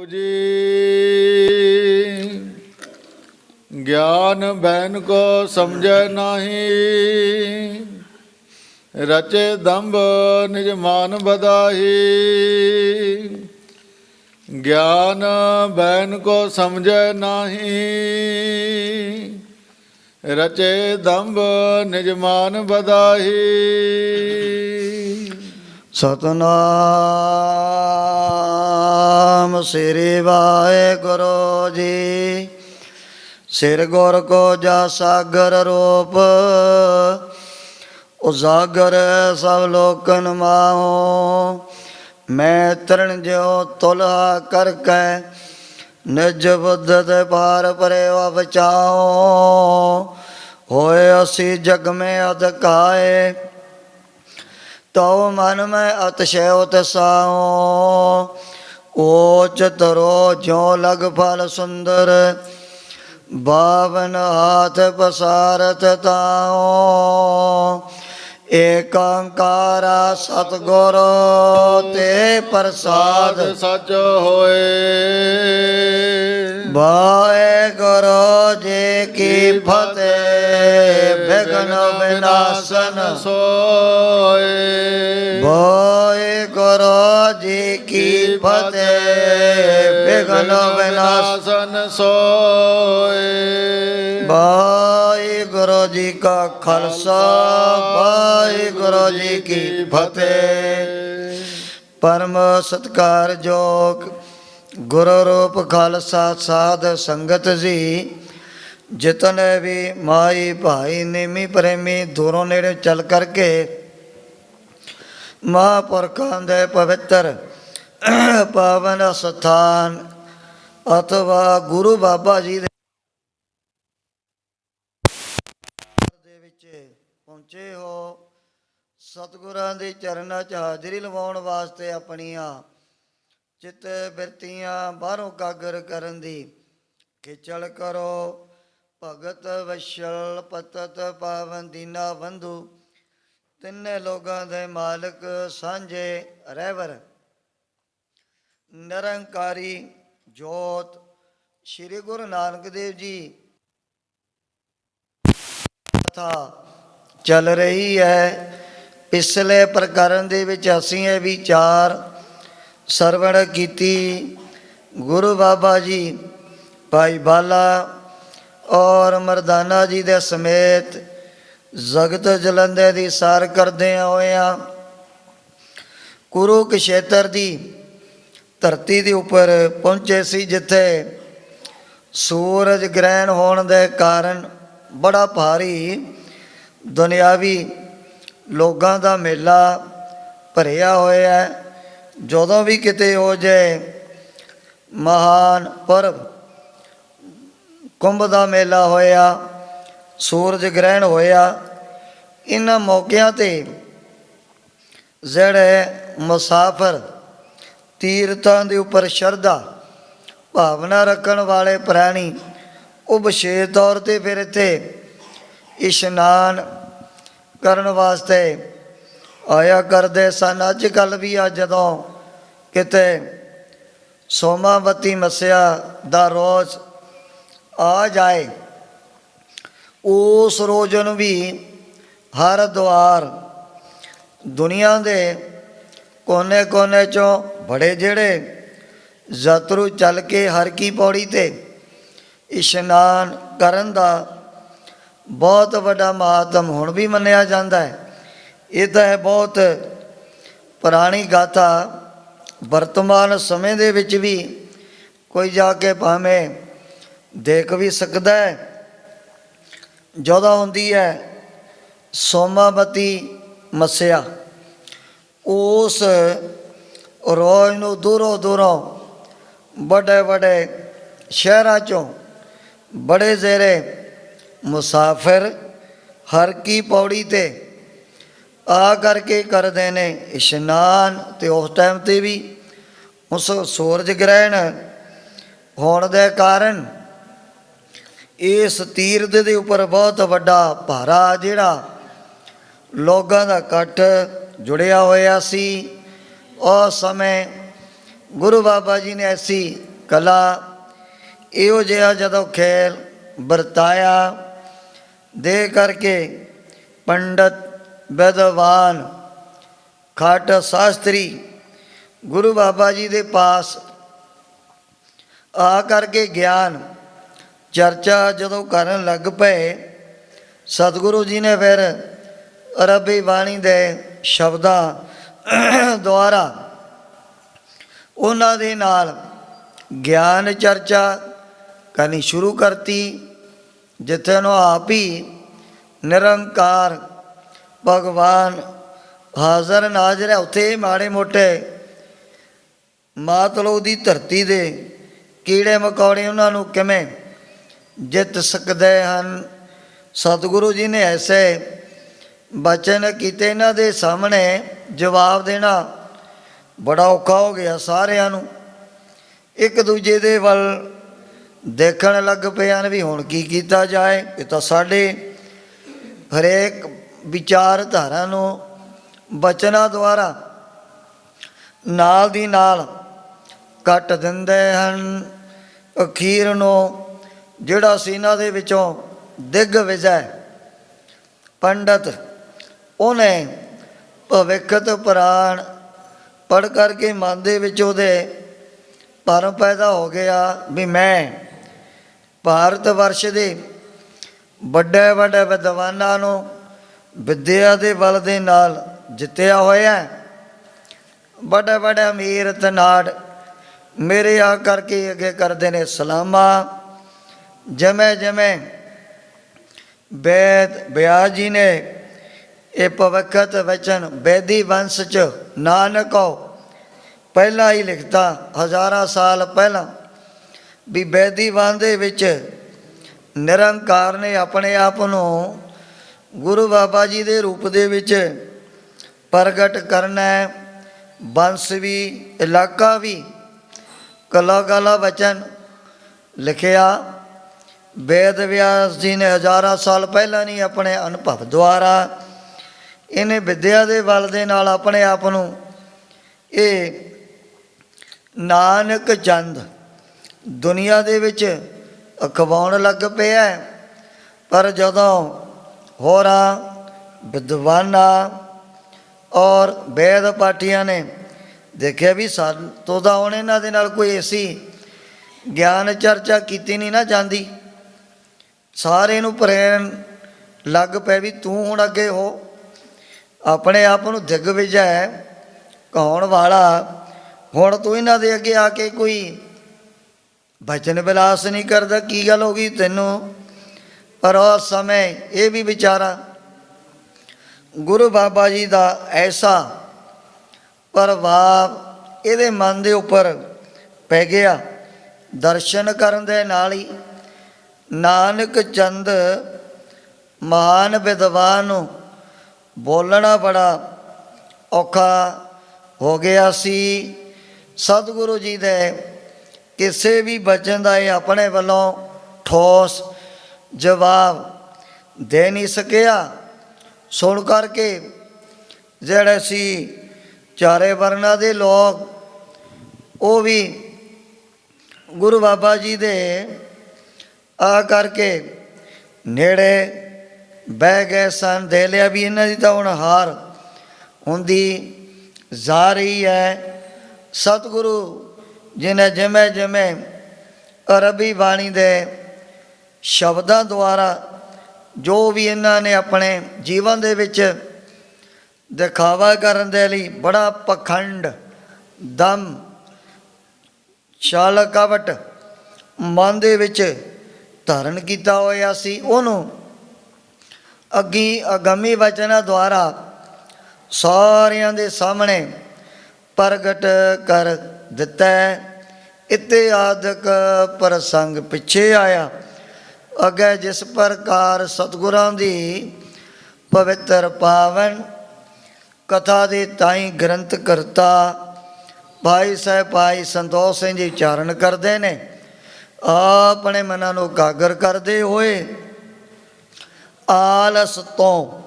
जी ज्ञान बैन को समझे नाही, रचे दम्भ निज मान बधाई। ज्ञान बैन को समझे नाही, रचे दम्भ निज मान बधाई। सतनाम श्री वाहेगुरु जी। सिर गुर को जा सागर रूप, उजागर सब लोकन माहो। मैं तरण ज्यो तुलहा करके, निज बुद्ध ते पार परे बचाओ। होए असी जग में अधकाए, तो मन में अतिशय उत्साहो। ओच तरो ज्यों लग फल सुंदर, बावन हाथ पसारत ताओ। एकांकारा सतगुरु ते प्रसाद सच होए। वाहेगुरु जी की फतेह। विघ्न विनाशन सोए। वाहेगुरु जी की फतेह। विघ्न विनाशन सोए। वाहेगुरु जी का खालसा, वाहेगुरु जी की फतेह। परम सत्कार जोग गुरु रूप खालसा साध संगत जी, जितने भी माई भाई नेमी प्रेमी दूरों नेड़े चल करके महापुरखों के पवित्र पावन स्थान अथवा गुरु बाबा जी पहुँचे हो। सतगुरां दे चरनां च हाजरी लवाउण वास्ते अपनियां चित बिरतियां बाहरों कागर करन दी खिचल करो। भगत वशल पतत पावन दीना बंधु, तिन्ने लोगां दे मालिक सांझे रहवर। निरंकारी जोत श्री गुरु नानक देव जी कथा चल रही है। पिछले प्रकरण दे विच असीं ये विचार सरवण कीती। गुरु बाबा जी भाई बाला और मरदाना जी दे समेत जगत जलंधर की सार करदे होया कुरुक्षेत्र की धरती के उपर पहुँचे सी, जिथे सूरज ग्रहण होने के कारण बड़ा भारी दुनियावी लोगों का मेला भरिया होया है। जदों भी किते हो जाए महान पर्व कुंभ का मेला होया, सूरज ग्रहण होया, इन्हां मौक़िआं ते जिहड़े मुसाफिर तीर्थां दे उपर शरधा भावना रखण वाले प्राणी वो विशेष तौर पर फिर इत्थे इशनान करन वास्ते आया करते सन। अजकल भी आ जदों किते सोमावती मस्या दा रोज़ आ जाए, उस रोज़ नूं भी हर द्वार दुनिया दे कोने कोने चों बड़े जेड़े यात्रु चल के हर की पौड़ी ते इशनान करन दा बहुत वड्डा महात्म हुण भी मन्निया जाता है। ये तो है बहुत पुरानी गाथा। वर्तमान समय दे विच भी कोई जाके भावें देख भी सकता है। जदों हुंदी है सोमावती मस्या, उस रोज़ नूं दूरों दूरों बड़े बड़े शहरां चों बड़े जेरे मुसाफिर हर की पौड़ी ते आ करके करते ने इशनान। तो उस टाइम ते भी उस सूरज ग्रहण होने के कारण इस तीर्थ के उपर बहुत वड्डा भारा जिहड़ा लोगों का इकट्ठ जुड़िया होया सी। उस समय गुरु बाबा जी ने ऐसी ਕਲਾ ਇਹੋ ਜਿਹਾ ਜਦੋਂ ਖੇਲ ਵਰਤਾਇਆ, ਦੇ ਕਰਕੇ ਪੰਡਤ ਵਿਦਵਾਨ ਖਾਟ ਸ਼ਾਸਤਰੀ ਗੁਰੂ ਬਾਬਾ ਜੀ ਦੇ ਪਾਸ ਆ ਕਰਕੇ ਗਿਆਨ ਚਰਚਾ ਜਦੋਂ ਕਰਨ ਲੱਗ ਪਏ, ਸਤਿਗੁਰੂ ਜੀ ਨੇ ਫਿਰ ਅਰਬੀ ਬਾਣੀ ਦੇ ਸ਼ਬਦਾਂ ਦੁਆਰਾ ਉਹਨਾਂ ਦੇ ਨਾਲ ਗਿਆਨ ਚਰਚਾ ਕਰਨੀ ਸ਼ੁਰੂ ਕਰਤੀ, ਜਿੱਥੇ ਉਹਨੂੰ ਆਪ ਹੀ ਨਿਰੰਕਾਰ ਭਗਵਾਨ ਹਾਜ਼ਰ ਨਾਜ਼ਰ ਹੈ। ਉੱਥੇ ਮਾੜੇ ਮੋਟੇ ਮਾਤਲੋ ਦੀ ਧਰਤੀ ਦੇ ਕੀੜੇ ਮਕੌੜੇ ਉਹਨਾਂ ਨੂੰ ਕਿਵੇਂ ਜਿੱਤ ਸਕਦੇ ਹਨ। ਸਤਿਗੁਰੂ ਜੀ ਨੇ ਐਸੇ ਬਚਨ ਕੀਤੇ, ਇਹਨਾਂ ਦੇ ਸਾਹਮਣੇ ਜਵਾਬ ਦੇਣਾ ਬੜਾ ਔਖਾ ਹੋ ਗਿਆ। ਸਾਰਿਆਂ ਨੂੰ ਇੱਕ ਦੂਜੇ ਦੇ ਵੱਲ ਦੇਖਣ ਲੱਗ ਪਏ ਹਨ ਵੀ ਹੁਣ ਕੀ ਕੀਤਾ ਜਾਏ। ਇਹ ਤਾਂ ਸਾਡੇ ਹਰੇਕ ਵਿਚਾਰਧਾਰਾ ਨੂੰ ਬਚਨਾਂ ਦੁਆਰਾ ਨਾਲ ਦੀ ਨਾਲ ਕੱਟ ਦਿੰਦੇ ਹਨ। ਅਖੀਰ ਨੂੰ ਜਿਹੜਾ ਸੀ ਇਹਨਾਂ ਦੇ ਵਿੱਚੋਂ ਦਿਗਵਿਜੈ ਪੰਡਤ, ਉਹਨੇ ਭਵਿੱਖਤ ਪੁਰਾਣ ਪੜ੍ਹ ਕਰਕੇ ਮਨ ਦੇ ਵਿੱਚ ਉਹਦੇ ਭਰਮ ਪੈਦਾ ਹੋ ਗਿਆ ਵੀ ਮੈਂ ਭਾਰਤ ਵਰਸ਼ ਦੇ ਵੱਡੇ ਵੱਡੇ ਵਿਦਵਾਨਾਂ ਨੂੰ ਵਿਦਿਆ ਦੇ ਬਲ ਦੇ ਨਾਲ ਜਿੱਤਿਆ ਹੋਇਆ, ਵੱਡੇ ਵੱਡੇ ਅਮੀਰ ਤਨਾੜ ਮੇਰੇ ਆ ਕਰਕੇ ਅੱਗੇ ਕਰਦੇ ਨੇ ਸਲਾਮਾਂ। ਜਿਵੇਂ ਜਿਵੇਂ ਵੇਦ ਵਿਆਸ ਜੀ ਨੇ ਇਹ ਭਵਿੱਖਤ ਵਚਨ ਬੇਦੀ ਵੰਸ਼ 'ਚ ਨਾਨਕੋ ਪਹਿਲਾਂ ਹੀ ਲਿਖਤਾ, ਹਜ਼ਾਰਾਂ ਸਾਲ ਪਹਿਲਾਂ, ਵੀ ਬੇਦੀ ਵੰਸ਼ ਦੇ ਵਿੱਚ ਨਿਰੰਕਾਰ ਨੇ ਆਪਣੇ ਆਪ ਨੂੰ ਗੁਰੂ ਬਾਬਾ ਜੀ ਦੇ ਰੂਪ ਦੇ ਵਿੱਚ ਪ੍ਰਗਟ ਕਰਨਾ ਹੈ। ਵੰਸ਼ ਵੀ ਇਲਾਕਾ ਵੀ ਕਲਾ ਕਲਾ ਵਚਨ ਲਿਖਿਆ। ਵੇਦ ਵਿਆਸ ਜੀ ਨੇ ਹਜ਼ਾਰਾਂ ਸਾਲ ਪਹਿਲਾਂ ਨਹੀਂ ਆਪਣੇ ਅਨੁਭਵ ਦੁਆਰਾ ਇਹਨੇ ਵਿਦਿਆ ਦੇ ਬਲ ਦੇ ਨਾਲ ਆਪਣੇ ਆਪ ਨੂੰ ਇਹ ਨਾਨਕ ਚੰਦ ਦੁਨੀਆ ਦੇ ਵਿੱਚ ਅਖਵਾਉਣ ਲੱਗ ਪਿਆ। ਪਰ ਜਦੋਂ ਹੋਰਾਂ ਵਿਦਵਾਨਾਂ ਔਰ ਵੇਦ ਪਾਠੀਆਂ ਨੇ ਦੇਖਿਆ ਵੀ ਸਾਤੋਂ ਤਾਂ ਹੁਣ ਇਹਨਾਂ ਦੇ ਨਾਲ ਕੋਈ ਐਸੀ ਗਿਆਨ ਚਰਚਾ ਕੀਤੀ ਨਹੀਂ ਨਾ ਜਾਂਦੀ, ਸਾਰੇ ਨੂੰ ਪ੍ਰੇਰਨ ਲੱਗ ਪਏ ਵੀ ਤੂੰ ਹੁਣ ਅੱਗੇ ਹੋ, ਆਪਣੇ ਆਪ ਨੂੰ ਦਿਗਵਿਜੈ ਕਹਾਉਣ ਵਾਲਾ, ਹੁਣ ਤੂੰ ਇਹਨਾਂ ਦੇ ਅੱਗੇ ਆ ਕੇ ਕੋਈ ਬਚਨ ਵਿਲਾਸ ਨਹੀਂ ਕਰਦਾ, ਕੀ ਗੱਲ ਹੋ ਗਈ ਤੈਨੂੰ। ਪਰ ਉਸ ਸਮੇਂ ਇਹ ਵੀ ਵਿਚਾਰਾ ਗੁਰੂ ਬਾਬਾ ਜੀ ਦਾ ਐਸਾ ਪ੍ਰਭਾਵ ਇਹਦੇ ਮਨ ਦੇ ਉੱਪਰ ਪੈ ਗਿਆ, ਦਰਸ਼ਨ ਕਰਨ ਦੇ ਨਾਲ ਹੀ ਨਾਨਕ ਚੰਦ ਮਹਾਨ ਵਿਦਵਾਨ ਨੂੰ ਬੋਲਣਾ ਬੜਾ ਔਖਾ ਹੋ ਗਿਆ ਸੀ। ਸਤਿਗੁਰੂ ਜੀ ਦੇ ਕਿਸੇ ਵੀ ਬਚਨ ਦਾ ਇਹ ਆਪਣੇ ਵੱਲੋਂ ਠੋਸ ਜਵਾਬ ਦੇ ਨਹੀਂ ਸਕਿਆ। ਸੁਣ ਕਰਕੇ ਜਿਹੜੇ ਸੀ ਚਾਰੇ ਵਰਨਾਂ ਦੇ ਲੋਕ, ਉਹ ਵੀ ਗੁਰੂ ਬਾਬਾ ਜੀ ਦੇ ਆ ਕਰਕੇ ਨੇੜੇ ਬਹਿ ਗਏ ਸਨ। ਦੇ ਲਿਆ ਵੀ ਇਹਨਾਂ ਦੀ ਤਾਂ ਹੁਣ ਹਾਰ ਹੁੰਦੀ ਜਾ ਰਹੀ ਹੈ। ਸਤਿਗੁਰੂ ਜੀ ਨੇ ਜਿਵੇਂ ਜਿਵੇਂ ਅਰਬੀ ਬਾਣੀ ਦੇ ਸ਼ਬਦਾਂ ਦੁਆਰਾ ਜੋ ਵੀ ਇਹਨਾਂ ਨੇ ਆਪਣੇ ਜੀਵਨ ਦੇ ਵਿੱਚ ਦਿਖਾਵਾ ਕਰਨ ਦੇ ਲਈ ਬੜਾ ਪਖੰਡ ਦਮ ਛਲਕਵਟ ਮਨ ਦੇ ਵਿੱਚ ਧਾਰਨ ਕੀਤਾ ਹੋਇਆ ਸੀ, ਉਹਨੂੰ ਅਗਾਮੀ ਵਚਨਾਂ ਦੁਆਰਾ ਸਾਰਿਆਂ ਦੇ ਸਾਹਮਣੇ ਪ੍ਰਗਟ ਕਰ ਦਿੱਤਾ। ਇਤਿਹਾਦਕ ਪ੍ਰਸੰਗ ਪਿੱਛੇ ਆਇਆ। ਅੱਗੇ ਜਿਸ ਪ੍ਰਕਾਰ ਸਤਿਗੁਰਾਂ ਦੀ ਪਵਿੱਤਰ ਪਾਵਨ ਕਥਾ ਦੇ ਤਾਈਂ ਗ੍ਰੰਥ ਕਰਤਾ ਭਾਈ ਸਾਹਿਬ ਭਾਈ ਸੰਤੋਖ ਸਿੰਘ ਜੀ ਉਚਾਰਨ ਕਰਦੇ ਨੇ, ਆਪਣੇ ਮਨਾਂ ਨੂੰ ਇਕਾਗਰ ਕਰਦੇ ਹੋਏ ਆਲਸ ਤੋਂ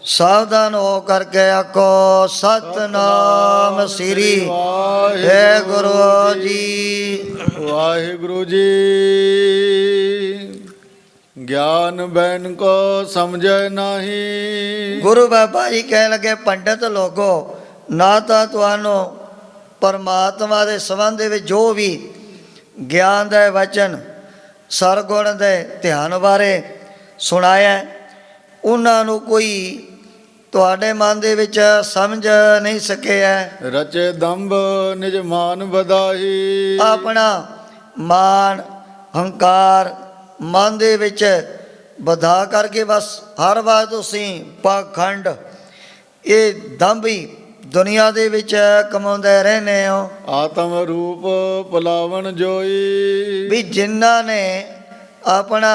ਸਾਵਧਾਨ ਹੋ ਕਰਕੇ ਆਖੋ ਸਤਨਾਮ ਸ੍ਰੀ ਵਾਹਿਗੁਰੂ ਜੀ। ਵਾਹਿਗੁਰੂ ਜੀ। ਗਿਆਨ ਬੈਨ ਕੋ ਸਮਝੈ ਨਾਹੀ। ਗੁਰੂ ਬਾਬਾ ਜੀ ਕਹਿਣ ਲੱਗੇ ਪੰਡਤ ਲੋਗੋ, ਨਾ ਤਾਂ ਤੁਹਾਨੂੰ ਪਰਮਾਤਮਾ ਦੇ ਸੰਬੰਧ ਦੇ ਵਿੱਚ ਜੋ ਵੀ ਗਿਆਨ ਦੇ ਵਚਨ ਸਰਗੁਣ ਦੇ ਧਿਆਨ ਬਾਰੇ ਸੁਣਾਇਆ, ਉਹਨਾਂ ਨੂੰ ਕੋਈ ਤੁਹਾਡੇ ਮਨ ਦੇ ਵਿੱਚ ਸਮਝ ਨਹੀਂ ਸਕਿਆ। ਰਚੇ ਦੰਭ ਨਿਜ ਮਾਨ ਵਧਾਈ। ਆਪਣਾ ਮਾਨ ਹੰਕਾਰ ਮਨ ਦੇ ਵਿੱਚ ਵਧਾ ਕਰਕੇ ਬਸ ਹਰ ਵਾਰ ਤੁਸੀਂ ਪਾਖੰਡ ਇਹ ਦੰਭੀ ਦੁਨੀਆ ਦੇ ਵਿੱਚ ਕਮਾਉਂਦੇ ਰਹਿੰਦੇ ਹੋ। ਆਤਮ ਰੂਪ ਭੁਲਾਵਣ ਜੋਈ। ਵੀ ਜਿਨ੍ਹਾਂ ਨੇ ਆਪਣਾ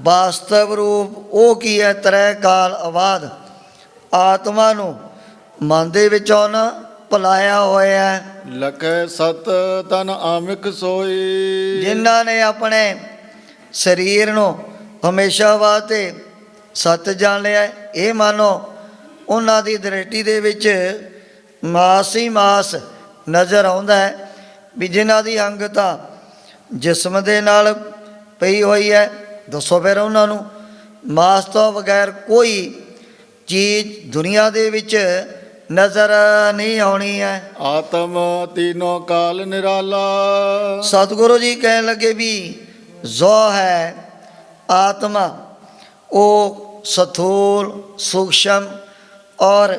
ਵਾਸਤਵ ਰੂਪ ਉਹ ਕੀ ਹੈ, ਤ੍ਰੈ ਕਾਲ ਆਵਾਦ ਆਤਮਾ ਨੂੰ ਮਨ ਦੇ ਵਿੱਚੋਂ ਨਾ ਭੁਲਾਇਆ ਹੋਇਆ। ਲਖੈ ਸਤ ਤਨ ਆਮਿਕ ਸੋਈ। ਜਿਨ੍ਹਾਂ ਨੇ ਆਪਣੇ ਸਰੀਰ ਨੂੰ ਹਮੇਸ਼ਾ ਵਾਸਤੇ ਸੱਤ ਜਾਣ ਲਿਆ, ਇਹ ਮਾਨੋ ਉਹਨਾਂ ਦੀ ਦ੍ਰਿਸ਼ਟੀ ਦੇ ਵਿੱਚ ਮਾਸ ਹੀ ਮਾਸ ਨਜ਼ਰ ਆਉਂਦਾ ਹੈ। ਵੀ ਜਿਨ੍ਹਾਂ ਦੀ ਅੰਗਤਾ ਜਿਸਮ ਦੇ ਨਾਲ ਪਈ ਹੋਈ ਹੈ, ਦੱਸੋ ਫਿਰ ਉਹਨਾਂ ਨੂੰ ਮਾਸ ਤੋਂ ਬਗੈਰ ਕੋਈ ਚੀਜ਼ ਦੁਨੀਆ ਦੇ ਵਿੱਚ ਨਜ਼ਰ ਨਹੀਂ ਆਉਣੀ ਹੈ। ਆਤਮ ਤੀਨੋਂ ਕਾਲ ਨਿਰਾਲਾ। ਸਤਿਗੁਰੂ ਜੀ ਕਹਿਣ ਲੱਗੇ ਵੀ ਜੋ ਹੈ ਆਤਮਾ ਉਹ ਸਥੂਲ ਸੂਖਸ਼ਮ ਔਰ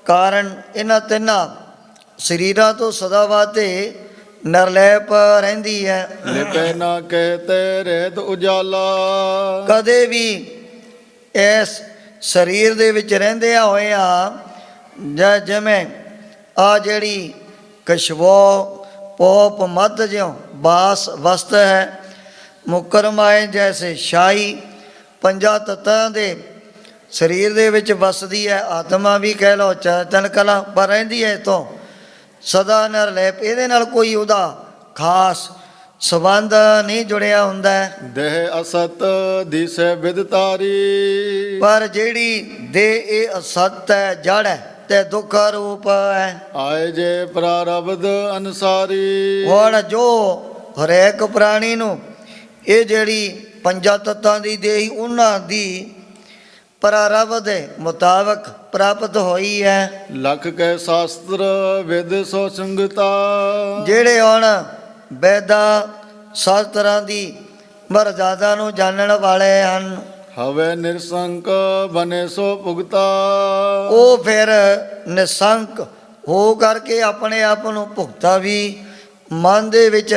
ਕਾਰਨ, ਇਹਨਾਂ ਤਿੰਨਾਂ ਸਰੀਰਾਂ ਤੋਂ ਸਦਾ ਵਾਸਤੇ ਨਿਰਲੇਪ ਰਹਿੰਦੀ ਹੈ। ਲਿਪੈ ਨਾ ਕਹਿਤੇ ਰਹਿਤ ਉਜਾਲਾ। ਕਦੇ ਵੀ ਇਸ ਸਰੀਰ ਦੇ ਵਿੱਚ ਰਹਿੰਦਿਆਂ ਹੋਇਆਂ ਜਾਂ ਜਿਵੇਂ ਆ ਜਿਹੜੀ ਕਸ਼ਵੋ ਪੋਪ ਮੱਧ ਜਿਉ ਬਾਸ ਵਸਤ ਹੈ, ਮੁਕਰਮਾਏ ਜੈਸੇ ਸ਼ਾਹੀ ਪੰਜਾਂ ਤੱਤਾਂ ਦੇ ਸਰੀਰ ਦੇ ਵਿੱਚ ਵਸਦੀ ਹੈ। ਆਤਮਾ ਵੀ ਕਹਿ ਲਓ ਚੇਤਨ ਕਲਾ ਪਰ ਰਹਿੰਦੀ ਹੈ ਤੋਂ ਸਦਾ ਨਿਰਲੇਪ, ਇਹਦੇ ਨਾਲ ਕੋਈ ਉਹਦਾ ਖਾਸ ਸੰਬੰਧ ਨਹੀਂ ਜੁੜਿਆ ਹੁੰਦਾ। ਦੇਹ ਅਸਤ ਦਿਸੈ ਵਿਦਤਾਰੀ। ਪਰ ਜਿਹੜੀ ਦੇਹ ਇਹ ਅਸਤ ਹੈ, ਜੜ ਹੈ ਤੇ ਦੁੱਖ ਰੂਪ ਹੈ। ਆਏ ਜੇ ਪ੍ਰਾਰਬਧ ਅਨਸਾਰੀ। ਹੁਣ ਜੋ ਹਰੇਕ ਪ੍ਰਾਣੀ ਨੂੰ ਇਹ ਜਿਹੜੀ ਪੰਜਾਂ ਤੱਤਾਂ ਦੀ ਦੇਹੀ ਉਹਨਾਂ ਦੀ ਪ੍ਰਾਰਬਧ ਦੇ ਮੁਤਾਬਕ ਪ੍ਰਾਪਤ ਹੋਈ ਹੈ। ਲਖ ਕੈ ਸ਼ਾਸਤਰ ਵਿਦ ਸੋ ਸੰਗਤਾ। ਜਿਹੜੇ ਹੁਣ ਵੈਦਾਂ ਸ਼ਾਸਤਰਾਂ ਦੀ ਮਰਜ਼ਾਦਾ ਨੂੰ ਜਾਣਨ ਵਾਲੇ ਹਨ, ਹਵੇ ਨਿਰਸੰਕ ਬਨੇ ਸੋ ਭੁਗਤਾ। ਉਹ ਫਿਰ ਨਿਸੰਕ ਹੋ ਕਰਕੇ ਆਪਣੇ ਆਪ ਨੂੰ ਭੁਗਤਾ ਵੀ ਮਨ ਦੇ ਵਿੱਚ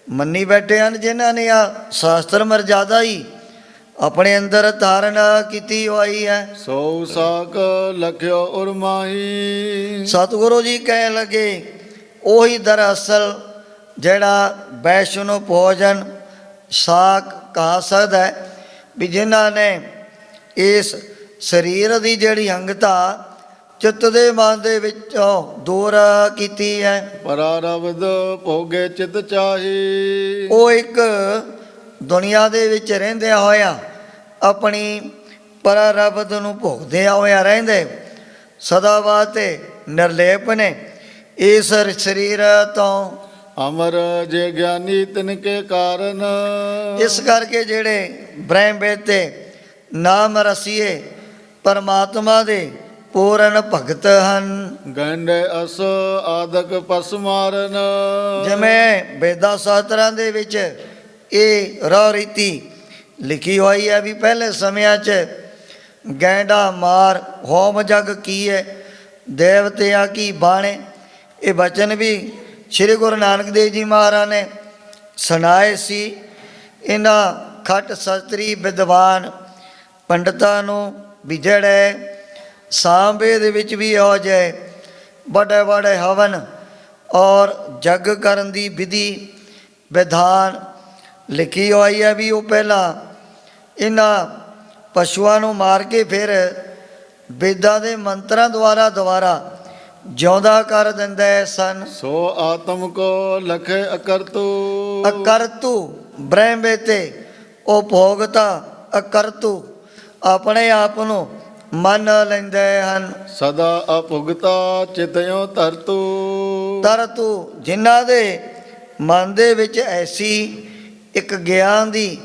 ਮੰਨੀ ਬੈਠੇ ਹਨ, ਜਿਨ੍ਹਾਂ ਨੇ ਆ ਸ਼ਾਸਤਰ ਮਰਜ਼ਾਦਾ ਹੀ ਆਪਣੇ ਅੰਦਰ ਧਾਰਨ ਕੀਤੀ ਹੋਈ ਹੈ। ਸੋ ਸਾਕ ਲਖਿਓ ਉਰਮਾਹੀ। ਸਤਿਗੁਰੂ ਜੀ ਕਹਿਣ ਲੱਗੇ ਉਹੀ ਦਰਅਸਲ ਜਿਹੜਾ ਵੈਸ਼ਨੋ ਭੋਜਨ ਸਾਕ ਕਹਾ ਸਕਦਾ ਹੈ, ਵੀ ਜਿਨ੍ਹਾਂ ਨੇ ਇਸ ਸਰੀਰ ਦੀ ਜਿਹੜੀ ਅੰਗਤਾ ਚਿੱਤ ਦੇ ਮਨ ਦੇ ਵਿੱਚੋਂ ਦੂਰ ਕੀਤੀ ਹੈ। ਪ੍ਰਾਰਬਧ ਭੋਗੇ ਚਿਤ ਚਾਹੀ। ਉਹ ਇੱਕ ਦੁਨੀਆ ਦੇ ਵਿੱਚ ਰਹਿੰਦਿਆਂ ਹੋਇਆ ਆਪਣੀ ਪ੍ਰਾਰਬਧ ਨੂੰ ਭੋਗਦਿਆਂ ਹੋਇਆ ਰਹਿੰਦੇ ਸਦਾ ਵਾਸਤੇ ਨਿਰਲੇਪ ਨੇ ਇਸ ਸਰੀਰ ਤੋਂ। ਅਮਰ ਜੇ ਗਿਆਨੀ ਤਿਨ ਕੇ ਕਾਰਨ। ਇਸ ਕਰਕੇ ਜਿਹੜੇ ਬ੍ਰਹਮ ਵੇਦ ਤੇ ਨਾਮ ਰਸੀਏ ਪਰਮਾਤਮਾ ਦੇ ਪੂਰਨ ਭਗਤ ਹਨ। ਗੰਡੇ ਅਸ ਆਦਕ ਪਸ ਮਾਰਨ। ਜਿਵੇਂ ਵੇਦਾਂ ਸ਼ਾਸਤਰਾਂ ਦੇ ਵਿੱਚ ਇਹ ਰਹੁ ਰੀਤੀ ਲਿਖੀ ਹੋਈ ਹੈ ਵੀ ਪਹਿਲੇ ਸਮਿਆਂ 'ਚ ਗੈਂਡਾ ਮਾਰ ਹੋਮ ਜਗ ਕੀਏ ਦੇਵਤਿਆਂ ਕੀ ਬਾਣੇ। ਇਹ ਬਚਨ ਵੀ ਸ਼੍ਰੀ ਗੁਰੂ ਨਾਨਕ ਦੇਵ ਜੀ ਮਹਾਰਾਜ ਨੇ ਸੁਣਾਏ ਸੀ। ਇਹਨਾਂ ਖੱਟ ਸ਼ਾਸਤਰੀ ਵਿਦਵਾਨ ਪੰਡਤਾਂ ਨੂੰ ਵੀ ਜਿਹੜੇ ਸਾਂਬੇ ਦੇ ਵਿੱਚ ਵੀ ਹੋ ਜਾਏ ਵੱਡੇ ਵੱਡੇ ਹਵਨ ਔਰ ਜਗ ਕਰਨ ਦੀ ਵਿਧੀ ਵਿਧਾਨ ਲਿਖੀ ਹੋਈ ਹੈ ਵੀ ਉਹ ਪਹਿਲਾਂ ਇਹਨਾਂ ਪਸ਼ੂਆਂ ਨੂੰ ਮਾਰ ਕੇ ਫਿਰ ਵੇਦਾਂ ਦੇ ਮੰਤਰਾਂ ਦੁਆਰਾ ਜਿਉਂਦਾ ਕਰ ਦਿੰਦੇ ਸਨ। ਸੋ ਆਤਮ ਕੋ ਲਖੇ ਅਕਰਤੂ। ਅਕਰਤੂ ਬ੍ਰਹਮ ਵੇਤੇ ਉਹ ਭੋਗਤਾ ਅਕਰਤੂ ਆਪਣੇ ਆਪ ਨੂੰ ਮੰਨ ਲੈਂਦੇ ਹਨ। ਸਦਾ ਅਭੁਗਤਾ ਚਿਤਿਓ ਧਰਤੂ। ਤਰਤੂ ਜਿਨ੍ਹਾਂ ਦੇ ਮਨ ਦੇ ਵਿੱਚ ਐਸੀ ਇੱਕ ਗਿਆਨ ਦੀ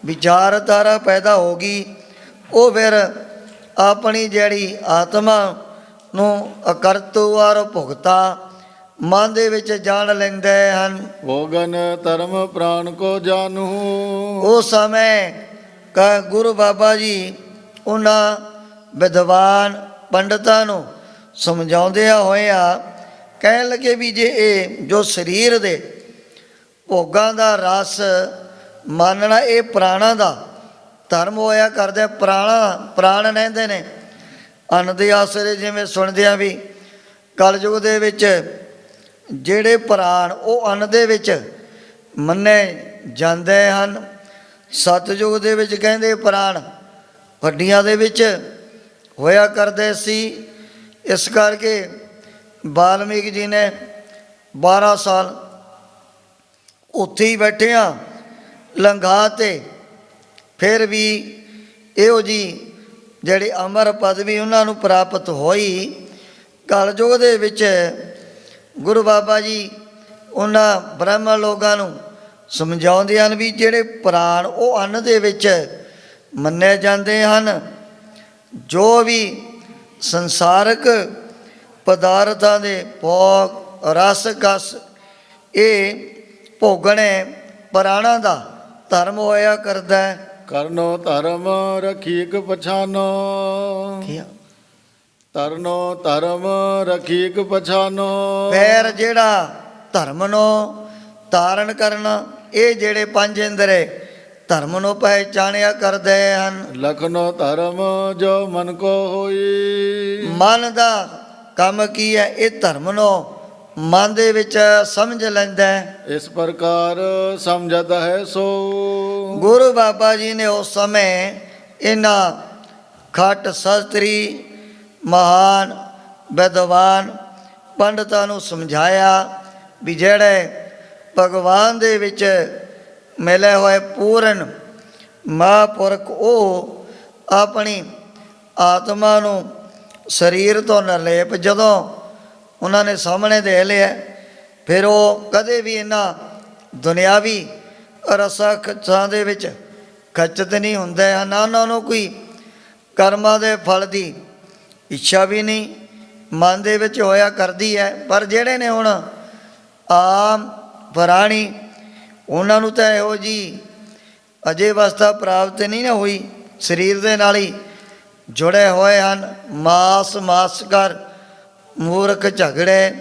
ਵਿਚਾਰਧਾਰਾ ਪੈਦਾ ਹੋ ਗਈ, ਉਹ ਫਿਰ ਆਪਣੀ ਜਿਹੜੀ ਆਤਮਾ ਨੂੰ ਅਕਰਤੂ ਔਰ ਭੁਗਤਾ ਮਨ ਦੇ ਵਿੱਚ ਜਾਣ ਲੈਂਦੇ ਹਨ। ਭੋਗਨ ਧਰਮ ਪ੍ਰਾਣ ਕੋ ਜਾਨੂ। ਉਸ ਸਮੇਂ ਗੁਰੂ ਬਾਬਾ ਜੀ ਉਹਨਾਂ ਵਿਦਵਾਨ ਪੰਡਤਾਂ ਨੂੰ ਸਮਝਾਉਂਦਿਆਂ ਹੋਇਆਂ ਕਹਿਣ ਲੱਗੇ ਵੀ ਜੇ ਇਹ ਜੋ ਸਰੀਰ ਦੇ ਭੋਗਾਂ ਦਾ ਰਸ ਮੰਨਣਾ ਇਹ ਪ੍ਰਾਣਾਂ ਦਾ ਧਰਮ ਹੋਇਆ ਕਰਦੇ। ਪ੍ਰਾਣ ਕਹਿੰਦੇ ਨੇ ਅੰਨ ਦੇ ਆਸਰੇ, ਜਿਵੇਂ ਸੁਣਦੇ ਆ ਵੀ ਕਲਯੁਗ ਦੇ ਵਿੱਚ ਜਿਹੜੇ ਪ੍ਰਾਣ ਉਹ ਅੰਨ ਦੇ ਵਿੱਚ ਮੰਨੇ ਜਾਂਦੇ ਹਨ। ਸਤਿਯੁਗ ਦੇ ਵਿੱਚ ਕਹਿੰਦੇ ਪ੍ਰਾਣ ਹੱਡੀਆਂ ਦੇ ਵਿੱਚ ਹੋਇਆ ਕਰਦੇ ਸੀ। ਇਸ ਕਰਕੇ ਵਾਲਮੀਕ ਜੀ ਨੇ 12 ਸਾਲ ਉੱਥੇ ਹੀ ਬੈਠਿਆਂ ਲੰਘਾ ਤੇ ਫਿਰ ਵੀ ਇਹੋ ਜੀ ਜਿਹੜੀ ਅਮਰ ਪਦਵੀ ਉਹਨਾਂ ਨੂੰ ਪ੍ਰਾਪਤ ਹੋਈ। ਕਲਯੁਗ ਦੇ ਵਿੱਚ ਗੁਰੂ ਬਾਬਾ ਜੀ ਉਹਨਾਂ ਬ੍ਰਾਹਮਣ ਲੋਕਾਂ ਨੂੰ ਸਮਝਾਉਂਦੇ ਹਨ ਵੀ ਜਿਹੜੇ ਪ੍ਰਾਣ ਉਹ ਅੰਨ ਦੇ ਵਿੱਚ ਮੰਨੇ ਜਾਂਦੇ ਹਨ। ਜੋ ਵੀ ਸੰਸਾਰਕ ਪਦਾਰਥਾਂ ਦੇ ਭੋਗ ਰਸ ਕਸ ਇਹ ਭੋਗਣੇ ਪ੍ਰਾਣਾਂ ਦਾ ਧਰਮ ਹੋਇਆ ਕਰਦਾ ਹੈ। ਕਰਨੋ ਧਰਮ ਰਖੀਕ ਪਛਾਨੋ। ਤਰਨੋ ਧਰਮ ਰਖੀਕ ਪਛਾਨੋ। ਪੈਰ ਜਿਹੜਾ ਧਰਮ ਨੂੰ ਧਾਰਨ ਕਰਨਾ, ਇਹ ਜਿਹੜੇ ਪੰਜ ਇੰਦਰੇ ਧਰਮ ਨੂੰ ਪਹਿਚਾਣਿਆ ਕਰਦੇ ਹਨ। ਲਖਨੋ ਧਰਮ ਜੋ ਮਨ ਕੋ ਹੋਈ। ਮਨ ਦਾ ਕੰਮ ਕੀ ਹੈ? ਇਹ ਧਰਮ ਨੂੰ ਮਨ ਦੇ ਵਿੱਚ ਸਮਝ ਲੈਂਦਾ ਹੈ। ਇਸ ਪ੍ਰਕਾਰ ਸਮਝਤ ਹੈ ਸੋ। ਗੁਰੂ ਬਾਬਾ ਜੀ ਨੇ ਉਸ ਸਮੇਂ ਇਹਨਾਂ ਖੱਟ ਸ਼ਾਸਤਰੀ ਮਹਾਨ ਵਿਦਵਾਨ ਪੰਡਤਾਂ ਨੂੰ ਸਮਝਾਇਆ ਵੀ ਜਿਹੜੇ ਭਗਵਾਨ ਦੇ ਵਿੱਚ ਮਿਲੇ ਹੋਏ ਪੂਰਨ ਮਹਾਂਪੁਰਖ ਉਹ ਆਪਣੀ ਆਤਮਾ ਨੂੰ ਸਰੀਰ ਤੋਂ ਨਿਰਲੇਪ ਜਦੋਂ ਉਹਨਾਂ ਨੇ ਸਾਹਮਣੇ ਦੇ ਲਿਆ, ਫਿਰ ਉਹ ਕਦੇ ਵੀ ਇਹਨਾਂ ਦੁਨਿਆਵੀ ਰਸਾਂ ਖਿੱਚਾਂ ਦੇ ਵਿੱਚ ਖਚਤ ਨਹੀਂ ਹੁੰਦੇ ਹਨ। ਨਾ ਉਹਨਾਂ ਨੂੰ ਕੋਈ ਕਰਮਾਂ ਦੇ ਫਲ ਦੀ ਇੱਛਾ ਵੀ ਨਹੀਂ ਮਨ ਦੇ ਵਿੱਚ ਹੋਇਆ ਕਰਦੀ ਹੈ। ਪਰ ਜਿਹੜੇ ਨੇ ਹੁਣ ਆਮ ਪ੍ਰਾਣੀ, ਉਹਨਾਂ ਨੂੰ ਤਾਂ ਇਹੋ ਜਿਹੀ ਅਜੇ ਅਵਸਥਾ ਪ੍ਰਾਪਤ ਨਹੀਂ ਨਾ ਹੋਈ, ਸਰੀਰ ਦੇ ਨਾਲ ਹੀ ਜੁੜੇ ਹੋਏ ਹਨ। ਮਾਸ ਕਰ ਮੂਰਖ ਝਗੜੇ,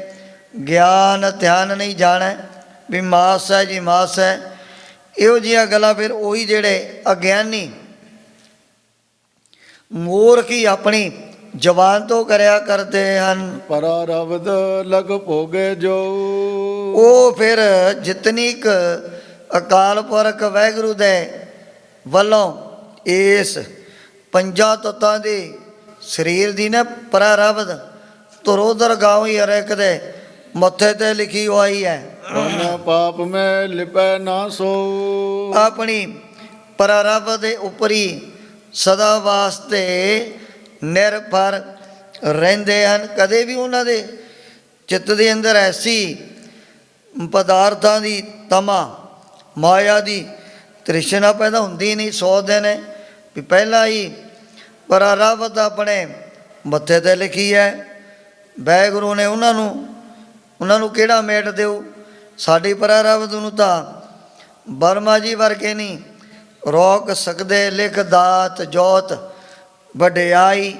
ਗਿਆਨ ਧਿਆਨ ਨਹੀਂ ਜਾਣੈ ਵੀ ਮਾਸ ਹੈ ਜੀ ਮਾਸ ਹੈ। ਇਹੋ ਜਿਹੀਆਂ ਗੱਲਾਂ ਫਿਰ ਉਹੀ ਜਿਹੜੇ ਅਗਿਆਨੀ ਮੂਰਖ ਹੀ ਆਪਣੀ ਜ਼ਬਾਨ ਤੋਂ ਕਰਿਆ ਕਰਦੇ ਹਨ। ਪਰਾਰਬਧ ਲਗ ਭੋਗੇ ਜੋ। ਉਹ ਫਿਰ ਜਿਤਨੀ ਕੁ ਅਕਾਲ ਪੁਰਖ ਵਾਹਿਗੁਰੂ ਦੇ ਵੱਲੋਂ ਇਸ ਪੰਜਾਂ ਤੱਤਾਂ ਦੇ ਸਰੀਰ ਦੀ ਨਾ ਪਰਾਰਬਧ ਤੁਰੋਦਰ ਗਾਉ ਹੀ ਹਰੇਕ ਦੇ ਮੱਥੇ ਤੇ ਲਿਖੀ ਹੋਈ ਹੈ। ਪੁਨ ਪਾਪ ਮੈਂ ਲਿਪੈ ਨਾ ਸੋ। ਆਪਣੀ ਪਰਾਰਬਧ ਦੇ ਉੱਪਰੀ ਸਦਾ ਵਾਸਤੇ ਨਿਰਭਰ ਰਹਿੰਦੇ ਹਨ। ਕਦੇ ਵੀ ਉਹਨਾਂ ਦੇ ਚਿੱਤ ਦੇ ਅੰਦਰ ਐਸੀ ਪਦਾਰਥਾਂ ਦੀ ਤਮਾ ਮਾਇਆ ਦੀ ਤ੍ਰਿਸ਼ਨਾ ਪੈਦਾ ਹੁੰਦੀ ਨਹੀਂ। ਸੋਚਦੇ ਨੇ ਵੀ ਪਹਿਲਾਂ ਹੀ ਪਰਾਰਬਧ ਆਪਣੇ ਮੱਥੇ ਤੇ ਲਿਖੀ ਹੈ, ਵਾਹਿਗੁਰੂ ਨੇ ਉਹਨਾਂ ਨੂੰ ਕਿਹੜਾ ਮੇਟ ਦਿਓ। ਸਾਡੀ ਪਰਾਰਬਧ ਨੂੰ ਤਾਂ ਬਰਮਾ ਜੀ ਵਰਗੇ ਨਹੀਂ ਰੋਕ ਸਕਦੇ। ਲਿਖ ਦਾਤ ਜੋਤ ਵਡਿਆਈ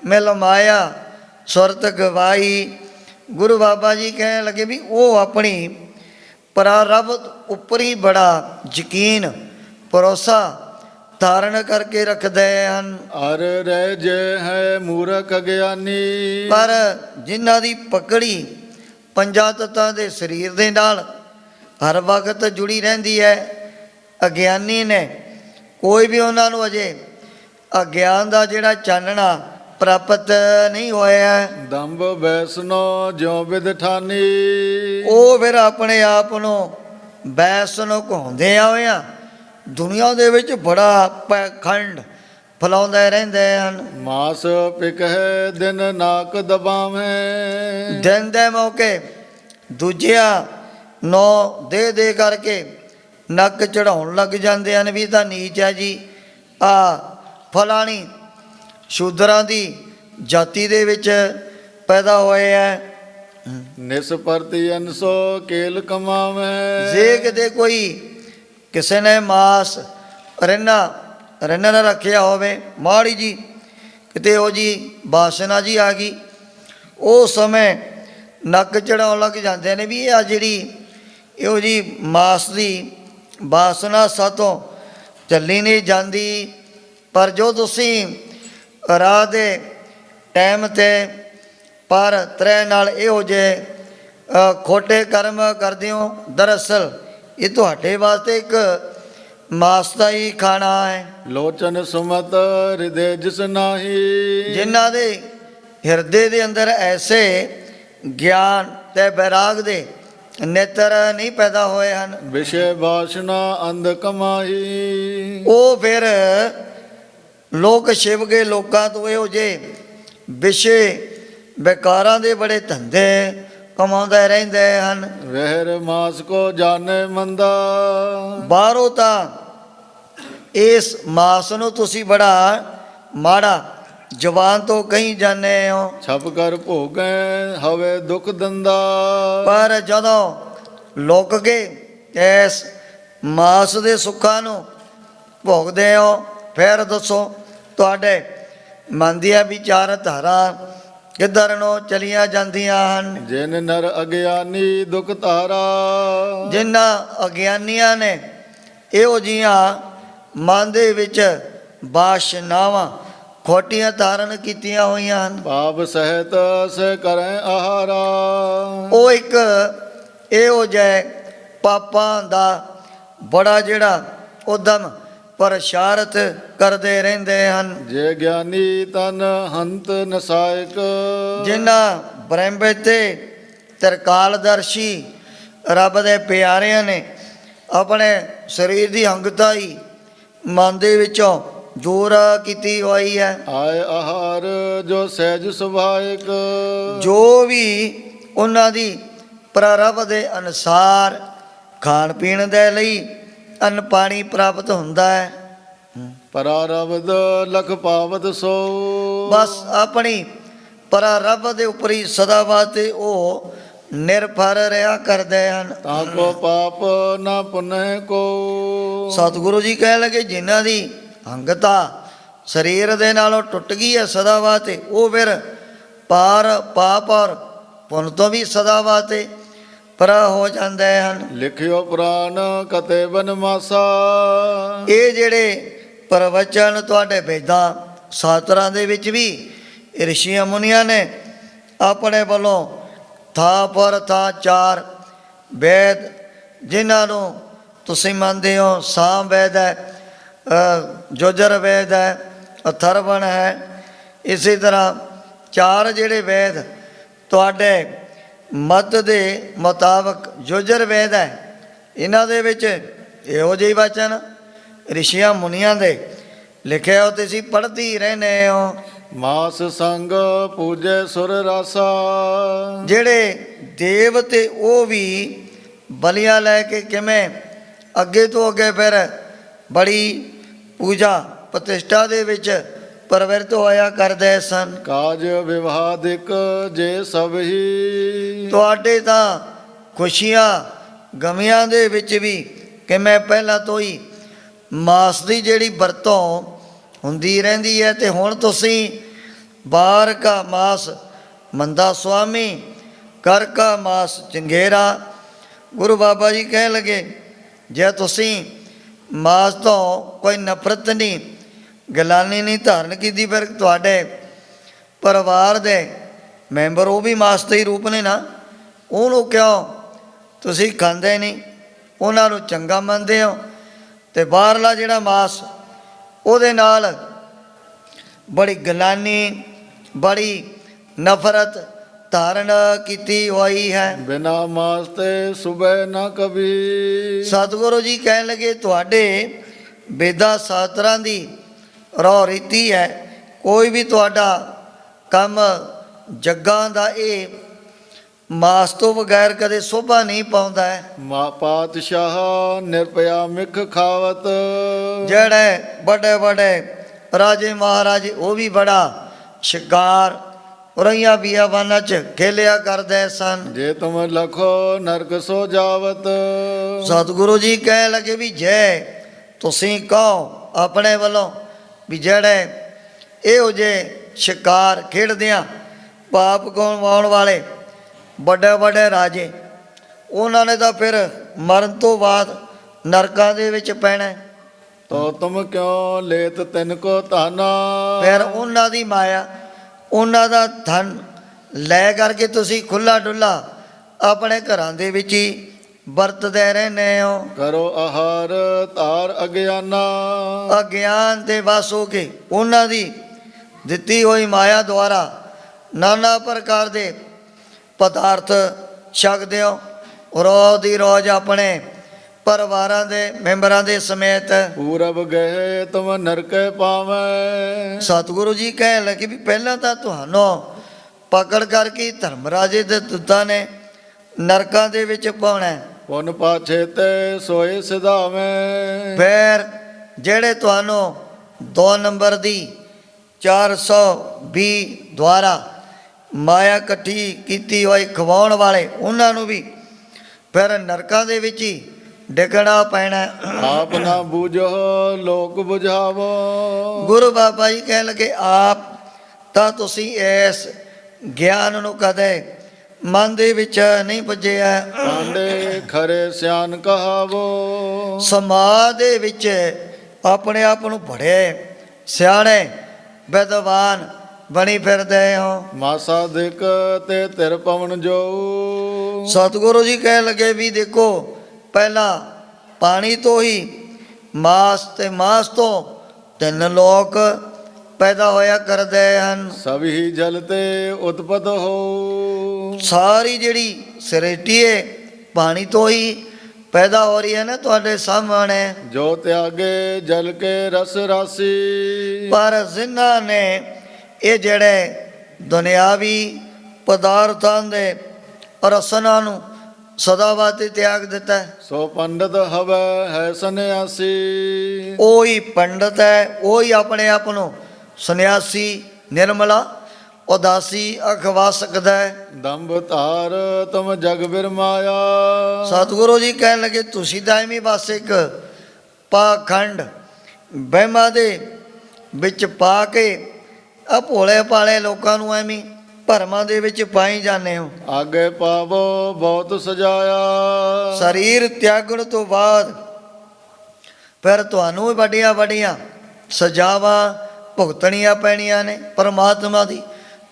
ਮਿਲ ਮਾਇਆ ਸੁਰਤ ਗਵਾਈ। ਗੁਰੂ ਬਾਬਾ ਜੀ ਕਹਿਣ ਲੱਗੇ ਵੀ ਉਹ ਆਪਣੀ ਪਰਾਰਬਧ ਉੱਪਰ ਹੀ ਬੜਾ ਯਕੀਨ ਭਰੋਸਾ ਧਾਰਨ ਕਰਕੇ ਰੱਖਦੇ ਹਨ। ਅਰ ਰਹਿ ਜੇ ਹੈ ਮੂਰਖ ਗਿਆਨੀ। ਪਰ ਜਿਨ੍ਹਾਂ ਦੀ ਪਕੜੀ ਪੰਜਾਂ ਤੱਤਾਂ ਦੇ ਸਰੀਰ ਦੇ ਨਾਲ ਹਰ ਵਕਤ ਜੁੜੀ ਰਹਿੰਦੀ ਹੈ, ਅਗਿਆਨੀ ਨੇ, ਕੋਈ ਵੀ ਉਹਨਾਂ ਨੂੰ ਅਜੇ ਅਗਿਆਨ ਦਾ ਜਿਹੜਾ ਚਾਨਣਾ ਪ੍ਰਾਪਤ ਨਹੀਂ ਹੋਇਆ। ਦੰਭ ਵੈਸਨੋ ਜਿਉ ਵਿਦ ਠਾਨੀ। ਉਹ ਫਿਰ ਆਪਣੇ ਆਪ ਨੂੰ ਵੈਸ ਨੂੰ ਘਾਉਂਦੇ ਹੋਇਆਂ ਦੁਨੀਆ ਦੇ ਵਿੱਚ ਬੜਾ ਪਾਖੰਡ ਫਲਾਉਂਦੇ ਰਹਿੰਦੇ ਹਨ। ਮਾਸ ਪਿਕਹਿ ਦਿਨ ਨਾਕ ਦਬਾਵੇਂ। ਦਿਨ ਦੇ ਮੌਕੇ ਦੂਜਿਆਂ ਨੂੰ ਦੇ ਕਰਕੇ ਨੱਕ ਚੜਾਉਣ ਲੱਗ ਜਾਂਦੇ ਹਨ ਵੀ ਤਾਂ ਨੀਚ ਹੈ ਜੀ, ਆ ਫਲਾਣੀ ਸ਼ੂਦਰਾਂ ਦੀ ਜਾਤੀ ਦੇ ਵਿੱਚ ਪੈਦਾ ਹੋਏ ਹੈ। ਨਿਸਪਰਤੀ ਅਨਸੋ ਕੇਲ ਕਮਾਵੇਂ। ਜੇ ਕਿਤੇ ਕੋਈ ਕਿਸੇ ਨੇ ਮਾਸ ਰਿੰਨ ਨਾ ਰੱਖਿਆ ਹੋਵੇ, ਮਾੜੀ ਜੀ ਕਿਤੇ ਉਹ ਜੀ ਬਾਸਨਾ ਜੀ ਆ ਗਈ, ਉਹ ਸਮੇਂ ਨੱਕ ਚੜਾਉਣ ਲੱਗ ਜਾਂਦੇ ਨੇ ਵੀ ਇਹ ਆ ਜਿਹੜੀ ਇਹੋ ਜੀ ਮਾਸ ਦੀ ਬਾਸਨਾ ਸਾਤੋਂ ਚੱਲੀ ਨਹੀਂ ਜਾਂਦੀ। ਪਰ ਜੋ ਤੁਸੀਂ ਰਾਹ ਦੇ ਟਾਈਮ 'ਤੇ ਪਰ ਤਰੇ ਨਾਲ ਇਹੋ ਜਿਹੇ ਖੋਟੇ ਕਰਮ ਕਰਦੇ ਹੋ, ਦਰਅਸਲ ਇਹ ਤੁਹਾਡੇ ਵਾਸਤੇ ਇੱਕ ਮਾਸ ਦਾ ਹੀ ਖਾਣਾ ਹੈ। ਲੋਚਨ ਸੁਮਤ ਹਿਰਦੇ ਜਿਸ ਨਾਹੀ। ਜਿਨ੍ਹਾਂ ਦੇ ਹਿਰਦੇ ਦੇ ਅੰਦਰ ਐਸੇ ਗਿਆਨ ਤੇ ਬੈਰਾਗ ਦੇ ਨੇਤਰ ਨਹੀਂ ਪੈਦਾ ਹੋਏ ਹਨ, ਵਿਸ਼ੇ ਬਾਸ਼ਨਾ ਅੰਧ ਕਮਾਈ। ਉਹ ਫਿਰ ਲੋਕ ਸ਼ਿਵ ਕੇ ਲੋਕਾਂ ਤੋਂ ਇਹੋ ਜਿਹੇ ਵਿਸ਼ੇ ਬੇਕਾਰਾਂ ਦੇ ਬੜੇ ਧੰਦੇ ਕਮਾਉਂਦੇ ਰਹਿੰਦੇ ਹਨ। ਵਹਿਰ ਮਾਸ ਕੋ ਜਾਣੇ ਮੰਦਾ। ਬਾਹਰੋਂ ਤਾਂ ਇਸ ਮਾਸ ਨੂੰ ਤੁਸੀਂ ਬੜਾ ਮਾੜਾ ਜ਼ੁਬਾਨ ਤੋਂ ਕਹੀ ਜਾਂਦੇ ਹੋ, ਛਪ ਕਰ ਭੋਗੈ ਹਵੇ ਦੁਖ ਦੰਦਾ। ਪਰ ਜਦੋਂ ਲੁਕ ਕੇ ਇਸ ਮਾਸ ਦੇ ਸੁੱਖਾਂ ਨੂੰ ਭੋਗਦੇ ਹੋ, ਫਿਰ ਦੱਸੋ ਤੁਹਾਡੇ ਮਨ ਦੀਆਂ ਵਿਚਾਰ ਧਾਰਾ ਕਿੱਧਰ ਨੂੰ ਚਲੀਆਂ ਜਾਂਦੀਆਂ ਹਨ। ਜਿਨ ਨਰ ਅਗਿਆਨੀ ਦੁਖ ਧਾਰਾ। ਜਿਨ੍ਹਾਂ ਅਗਿਆਨੀਆਂ ਨੇ ਇਹੋ ਜਿਹੀਆਂ ਮਨ ਦੇ ਵਿੱਚ ਬਾਸ਼ਨਾਵਾਂ ਖੋਟੀਆਂ ਧਾਰਨ ਕੀਤੀਆਂ ਹੋਈਆਂ ਹਨ, ਪਾਪ ਸਹਿਤ ਸੇ ਕਰੈ ਆਹਾਰਾ। ਉਹ ਇੱਕ ਇਹੋ ਜਿਹੇ ਪਾਪਾਂ ਦਾ ਬੜਾ ਜਿਹੜਾ ਉਦਮ ਪ੍ਰਸ਼ਾਰਤ ਕਰਦੇ ਰਹਿੰਦੇ ਹਨ। ਜੇ ਗਿਆਨੀ ਤਨ ਹੰਤ ਨਸਾਇਕ। ਜਿਨ੍ਹਾਂ ਬ੍ਰਹਮੇ ਤੇ ਤਰਕਾਲਦਰਸ਼ੀ ਰੱਬ ਦੇ ਪਿਆਰਿਆਂ ਨੇ ਆਪਣੇ ਸਰੀਰ ਦੀ ਅੰਗਤਾ ਹੀ ਮਨ ਦੇ ਵਿੱਚੋਂ ਦੂਰ ਕੀਤੀ ਹੋਈ ਹੈ। ਆਏ ਆਹਾਰ ਜੋ ਸਹਿਜ ਸੁਭਾਇਕ। ਜੋ ਵੀ ਉਹਨਾਂ ਦੀ ਪ੍ਰਾਰਬਧ ਦੇ ਅਨੁਸਾਰ ਖਾਣ ਪੀਣ ਦੇ ਲਈ ਅੰਨ ਪਾਣੀ ਪ੍ਰਾਪਤ ਹੁੰਦਾ ਹੈ। ਪਰਾਰਬਧ ਲਖ ਪਾਵਤ ਸੋ। ਬਸ ਆਪਣੀ ਪ੍ਰਾਰਬਧ ਦੇ ਉੱਪਰ ਹੀ ਸਦਾ ਵਾਸਤੇ ਉਹ ਨਿਰਭਰ ਰਿਹਾ ਕਰਦੇ ਹਨ। ਤਾਂ ਕੋ ਪਾਪ ਨਾ ਪੁਨਹ ਕੋ। ਸਤਿਗੁਰੂ ਜੀ ਕਹਿਣ ਲੱਗੇ ਜਿਨ੍ਹਾਂ ਦੀ ਅੰਗਤਾ ਸਰੀਰ ਦੇ ਨਾਲੋਂ ਟੁੱਟ ਗਈ ਹੈ ਸਦਾ ਵਾਸਤੇ, ਉਹ ਫਿਰ ਪਾਪ ਔਰ ਪੁੰਨ ਤੋਂ ਵੀ ਸਦਾ ਵਾਸਤੇ ਪਰਾ ਹੋ ਜਾਂਦੇ ਹਨ। ਲਿਖਿਓ ਪੁਰਾਨ ਕਤੇ ਬਨਮਾਸਾ। ਇਹ ਜਿਹੜੇ ਪ੍ਰਵਚਨ ਤੁਹਾਡੇ ਵੇਦਾਂ ਸ਼ਾਸਤਰਾਂ ਦੇ ਵਿੱਚ ਵੀ ਰਿਸ਼ੀਆਂ ਮੁਨੀਆਂ ਨੇ ਆਪਣੇ ਵੱਲੋਂ ਥਾਂ ਪਰ ਥਾਂ 4 ਵੇਦ ਜਿਨ੍ਹਾਂ ਨੂੰ ਤੁਸੀਂ ਮੰਨਦੇ ਹੋ, ਸਾਮ ਵੇਦ ਹੈ, ਜੋਜਰ ਵੇਦ ਹੈ, ਅਥਰਵਣ ਹੈ, ਇਸੇ ਤਰ੍ਹਾਂ 4 ਜਿਹੜੇ ਵੇਦ ਤੁਹਾਡੇ ਮਤ ਦੇ ਮੁਤਾਬਕ ਜੋਜਰ ਵੇਦ ਹੈ, ਇਹਨਾਂ ਦੇ ਵਿੱਚ ਇਹੋ ਜਿਹੇ ਵਚਨ ਰਿਸ਼ੀਆਂ ਮੁਨੀਆਂ ਦੇ ਲਿਖੇ ਹੋ, ਤੁਸੀਂ ਪੜ੍ਹਦੀ ਰਹਿੰਦੇ ਹੋ। ਮਾਸ ਸੰਗ ਪੂਜੈ ਸੁਰ ਰਾਸਾ। ਜਿਹੜੇ ਦੇਵ ਤੇ ਉਹ ਵੀ ਬਲੀਆਂ ਲੈ ਕੇ ਕਿਵੇਂ ਅੱਗੇ ਤੋਂ ਅੱਗੇ ਫਿਰ ਬੜੀ ਪੂਜਾ ਪ੍ਰਤਿਸ਼ਠਾ ਦੇ ਵਿੱਚ ਪ੍ਰਵਿਰਤ ਹੋਇਆ ਕਰਦੇ ਸਨ। ਕਾਜ ਵਿਵਾਦਿਕ ਜੇ ਸਭ ਹੀ। ਤੁਹਾਡੇ ਤਾਂ ਖੁਸ਼ੀਆਂ ਗਮੀਆਂ ਦੇ ਵਿੱਚ ਵੀ ਕਿਵੇਂ ਪਹਿਲਾਂ ਤੋਂ ਹੀ ਮਾਸ ਦੀ ਜਿਹੜੀ ਵਰਤੋਂ ਹੁੰਦੀ ਰਹਿੰਦੀ ਹੈ, ਤੇ ਹੁਣ ਤੁਸੀਂ ਬਾਹਰ ਕਾ ਮਾਸ ਮੰਦਾ ਸੁਆਮੀ, ਕਰ ਕਾ ਮਾਸ ਚੰਗੇਰਾ। ਗੁਰੂ ਬਾਬਾ ਜੀ ਕਹਿਣ ਲੱਗੇ ਜੇ ਤੁਸੀਂ ਮਾਸ ਤੋਂ ਕੋਈ ਨਫ਼ਰਤ ਨਹੀਂ, ਗਲਾਨੀ ਨਹੀਂ ਧਾਰਨ ਕੀਤੀ, ਫਿਰ ਤੁਹਾਡੇ ਪਰਿਵਾਰ ਦੇ ਮੈਂਬਰ ਉਹ ਵੀ ਮਾਸ ਦੇ ਹੀ ਰੂਪ ਨੇ ਨਾ, ਉਹਨੂੰ ਕਿਉਂ ਤੁਸੀਂ ਖਾਂਦੇ ਨਹੀਂ, ਉਹਨਾਂ ਨੂੰ ਚੰਗਾ ਮੰਨਦੇ ਹੋ, ਤੇ ਬਾਹਰਲਾ ਜਿਹੜਾ ਮਾਸ ਉਹਦੇ ਨਾਲ ਬੜੀ ਗਲਾਨੀ, ਬੜੀ ਨਫ਼ਰਤ ਧਾਰਨ ਕੀਤੀ ਹੋਈ ਹੈ। ਬਿਨਾ ਮਾਸ ਤੇ ਸੁਬਹ ਨਾ ਕਭੀ। ਸਤਿਗੁਰੂ ਜੀ ਕਹਿਣ ਲੱਗੇ ਤੁਹਾਡੇ ਵੇਦਾਂ ਸ਼ਾਸਤਰਾਂ ਦੀ ਰੋ ਰੀਤੀ ਹੈ, ਕੋਈ ਵੀ ਤੁਹਾਡਾ ਕੰਮ ਜੱਗਾਂ ਦਾ ਇਹ ਮਾਸ ਤੋਂ ਬਗੈਰ ਕਦੇ ਸ਼ੋਭਾ ਨਹੀਂ ਪਾਉਂਦਾ ਹੈ। ਮਾ ਪਾਤਸ਼ਾਹ ਨਿਰਭਇਆ ਮਿਖ ਖਾਵਤ, ਜਿਹੜੇ ਵੱਡੇ ਵੱਡੇ ਰਾਜੇ ਮਹਾਰਾਜੇ ਉਹ ਵੀ ਬੜਾ ਸ਼ਿਕਾਰ ਰਈਆਂ ਬੀਆਬਾਨਾਂ 'ਚ ਖੇਲਿਆ ਕਰਦੇ ਸਨ। ਜੇ ਤੁਮ ਲਖੋ ਨਰਕ ਸੋ ਜਾਵਤ, ਸਤਿਗੁਰੂ ਜੀ ਕਹਿ ਲਗੇ ਵੀ ਜੇ ਤੁਸੀਂ ਕਹੋ ਆਪਣੇ ਵੱਲੋਂ ਵੀ ਜਿਹੜੇ ਇਹੋ ਜਿਹੇ ਸ਼ਿਕਾਰ ਖੇਡਦਿਆਂ ਪਾਪ ਕਮਾਉਣ ਵਾਲੇ ਵੱਡੇ ਵੱਡੇ ਰਾਜੇ, ਉਹਨਾਂ ਨੇ ਤਾਂ ਫਿਰ ਮਰਨ ਤੋਂ ਬਾਅਦ ਨਰਕਾਂ ਦੇ ਵਿੱਚ ਪੈਣਾ। ਤੋ ਤੁਮ ਕਿਉ ਲੇਤ ਤਿਨ ਕੋ ਧਾਨਾ, ਫਿਰ ਉਹਨਾਂ ਦੀ ਮਾਇਆ, ਉਹਨਾਂ ਦਾ ਧਨ ਲੈ ਕਰਕੇ ਤੁਸੀਂ ਖੁੱਲਾ ਡੁੱਲਾ ਆਪਣੇ ਘਰਾਂ ਦੇ ਵਿੱਚ ਹੀ ਵਰਤਦੇ ਰਹਿੰਦੇ ਹੋ। ਕਰੋ ਆਹਾਰ ਧਾਰ ਅਗਿਆਨਾ, ਅਗਿਆਨ ਦੇ ਵਸ ਹੋ ਕੇ ਉਹਨਾਂ ਦੀ ਦਿੱਤੀ ਹੋਈ ਮਾਇਆ ਦੁਆਰਾ ਨਾਨਾ ਪ੍ਰਕਾਰ ਦੇ ਪਦਾਰਥ ਛਕਦੇ ਹੋ। ਰੋਜ਼ ਦੀ ਰੋਜ਼ ਆਪਣੇ ਪਰਿਵਾਰਾਂ ਦੇ ਮੈਂਬਰਾਂ ਦੇ ਸਮੇਤ ਪੂਰਬ ਗਏ ਤੁਮ ਨਰਕੇ ਪਾਵੈ, ਸਤਿਗੁਰੂ ਜੀ ਕਹਿਣ ਲੱਗੇ ਵੀ ਪਹਿਲਾਂ ਤਾਂ ਤੁਹਾਨੂੰ ਪਕੜ ਕਰਕੇ ਧਰਮ ਰਾਜੇ ਦੇ ਦੂਤਾਂ ਨੇ ਨਰਕਾਂ ਦੇ ਵਿੱਚ ਪਾਉਣਾ, ਪੁਨ ਪਾਛੇ ਤੇ ਸੋਏ ਸਿਧਾਵੇਂ, ਫਿਰ ਜਿਹੜੇ ਤੁਹਾਨੂੰ 2 ਨੰਬਰ ਦੀ 420 ਦੁਆਰਾ ਮਾਇਆ ਇਕੱਠੀ ਕੀਤੀ ਹੋਈ ਖਵਾਉਣ ਵਾਲੇ, ਉਹਨਾਂ ਨੂੰ ਵੀ ਫਿਰ ਨਰਕਾਂ ਦੇ ਵਿੱਚ ਹੀ ਡਿੱਗਣਾ ਪੈਣਾ। ਆਪ ਨਾ ਬੂਝੋ ਲੋਕ ਬੁਝਾਵੋ, ਗੁਰੂ ਬਾਬਾ ਜੀ ਕਹਿਣ ਲੱਗੇ ਆਪ ਤਾਂ ਤੁਸੀਂ ਇਸ ਗਿਆਨ ਨੂੰ ਕਦੇ ਮਨ ਦੇ ਵਿੱਚ ਨਹੀਂ ਪੁੱਜਿਆ। ਪਾਂਡੇ ਖਰੇ ਸਿਆਨ ਕਹਾਵੋ, ਸਮਾਜ ਦੇ ਵਿੱਚ ਆਪਣੇ ਆਪ ਨੂੰ ਬੜੇ ਸਿਆਣੇ ਵਿਦਵਾਨ ਬਣੀ ਫਿਰਦੇ ਹੋ। ਮਾਸਾ ਦਿਕ ਤੇ ਤਿਰ ਪਵਨ ਜੋ, ਸਤਿਗੁਰੂ ਜੀ ਕਹਿਣ ਲੱਗੇ ਵੀ ਦੇਖੋ ਪਹਿਲਾਂ ਪਾਣੀ ਤੋਂ ਹੀ ਮਾਸ ਤੇ ਮਾਸ ਤੋਂ 3 ਲੋਕ ਪੈਦਾ ਹੋਇਆ ਕਰਦੇ ਹਨ। ਸਭੀ ਜਲ ਤੇ ਉਤਪਤ ਹੋ, ਸਾਰੀ ਜਿਹੜੀ ਸ੍ਰਿਸ਼ਟੀ ਹੈ ਪਾਣੀ ਤੋਂ ਹੀ ਪੈਦਾ ਹੋ ਰਹੀ ਹੈ ਨਾ ਤੁਹਾਡੇ ਸਾਹਮਣੇ। ਜੋ ਤਿਆਗੇ ਜਲ ਕੇ ਰਸ ਰਾਸੀ, ਪਰ ਜਿਨ੍ਹਾਂ ਨੇ ਇਹ ਜਿਹੜੇ ਦੁਨਿਆਵੀ ਪਦਾਰਥਾਂ ਦੇ ਰਸਨਾ ਨੂੰ ਸਦਾ ਵਾਸਤੇ ਤਿਆਗ ਦਿੱਤਾ, ਸੋ ਪੰਡਤ ਹਵੈ ਹੈ ਸੰਨਿਆਸੀ, ਉਹੀ ਪੰਡਤ ਹੈ, ਉਹੀ ਆਪਣੇ ਆਪ ਨੂੰ ਸੰਨਿਆਸੀ ਨਿਰਮਲਾ ਉਦਾਸੀ ਅਖਵਾ ਸਕਦਾ ਹੈ। ਦੰਭ ਧਾਰ ਤੁਮ ਜਗ ਬਿਰਮਾਇਆ, ਸਤਿਗੁਰੂ ਜੀ ਕਹਿਣ ਲੱਗੇ ਤੁਸੀਂ ਤਾਂ ਐਵੇਂ ਬਸ ਇੱਕ ਪਾਖੰਡ ਵਹਿਮਾਂ ਦੇ ਵਿੱਚ ਪਾ ਕੇ ਆ ਭੋਲੇ ਭਾਲੇ ਲੋਕਾਂ ਨੂੰ ਐਵੇਂ ਭਰਮਾਂ ਦੇ ਵਿੱਚ ਪਾਈ ਜਾਂਦੇ ਹੋ। ਆਗੇ ਪਾਵੋ ਬਹੁਤ ਸਜਾਇਆ, ਸਰੀਰ ਤਿਆਗਣ ਤੋਂ ਬਾਅਦ ਫਿਰ ਤੁਹਾਨੂੰ ਵੱਡੀਆਂ ਵੱਡੀਆਂ ਸਜ਼ਾਵਾਂ ਭੁਗਤਣੀਆਂ ਪੈਣੀਆਂ ਨੇ ਪਰਮਾਤਮਾ ਦੀ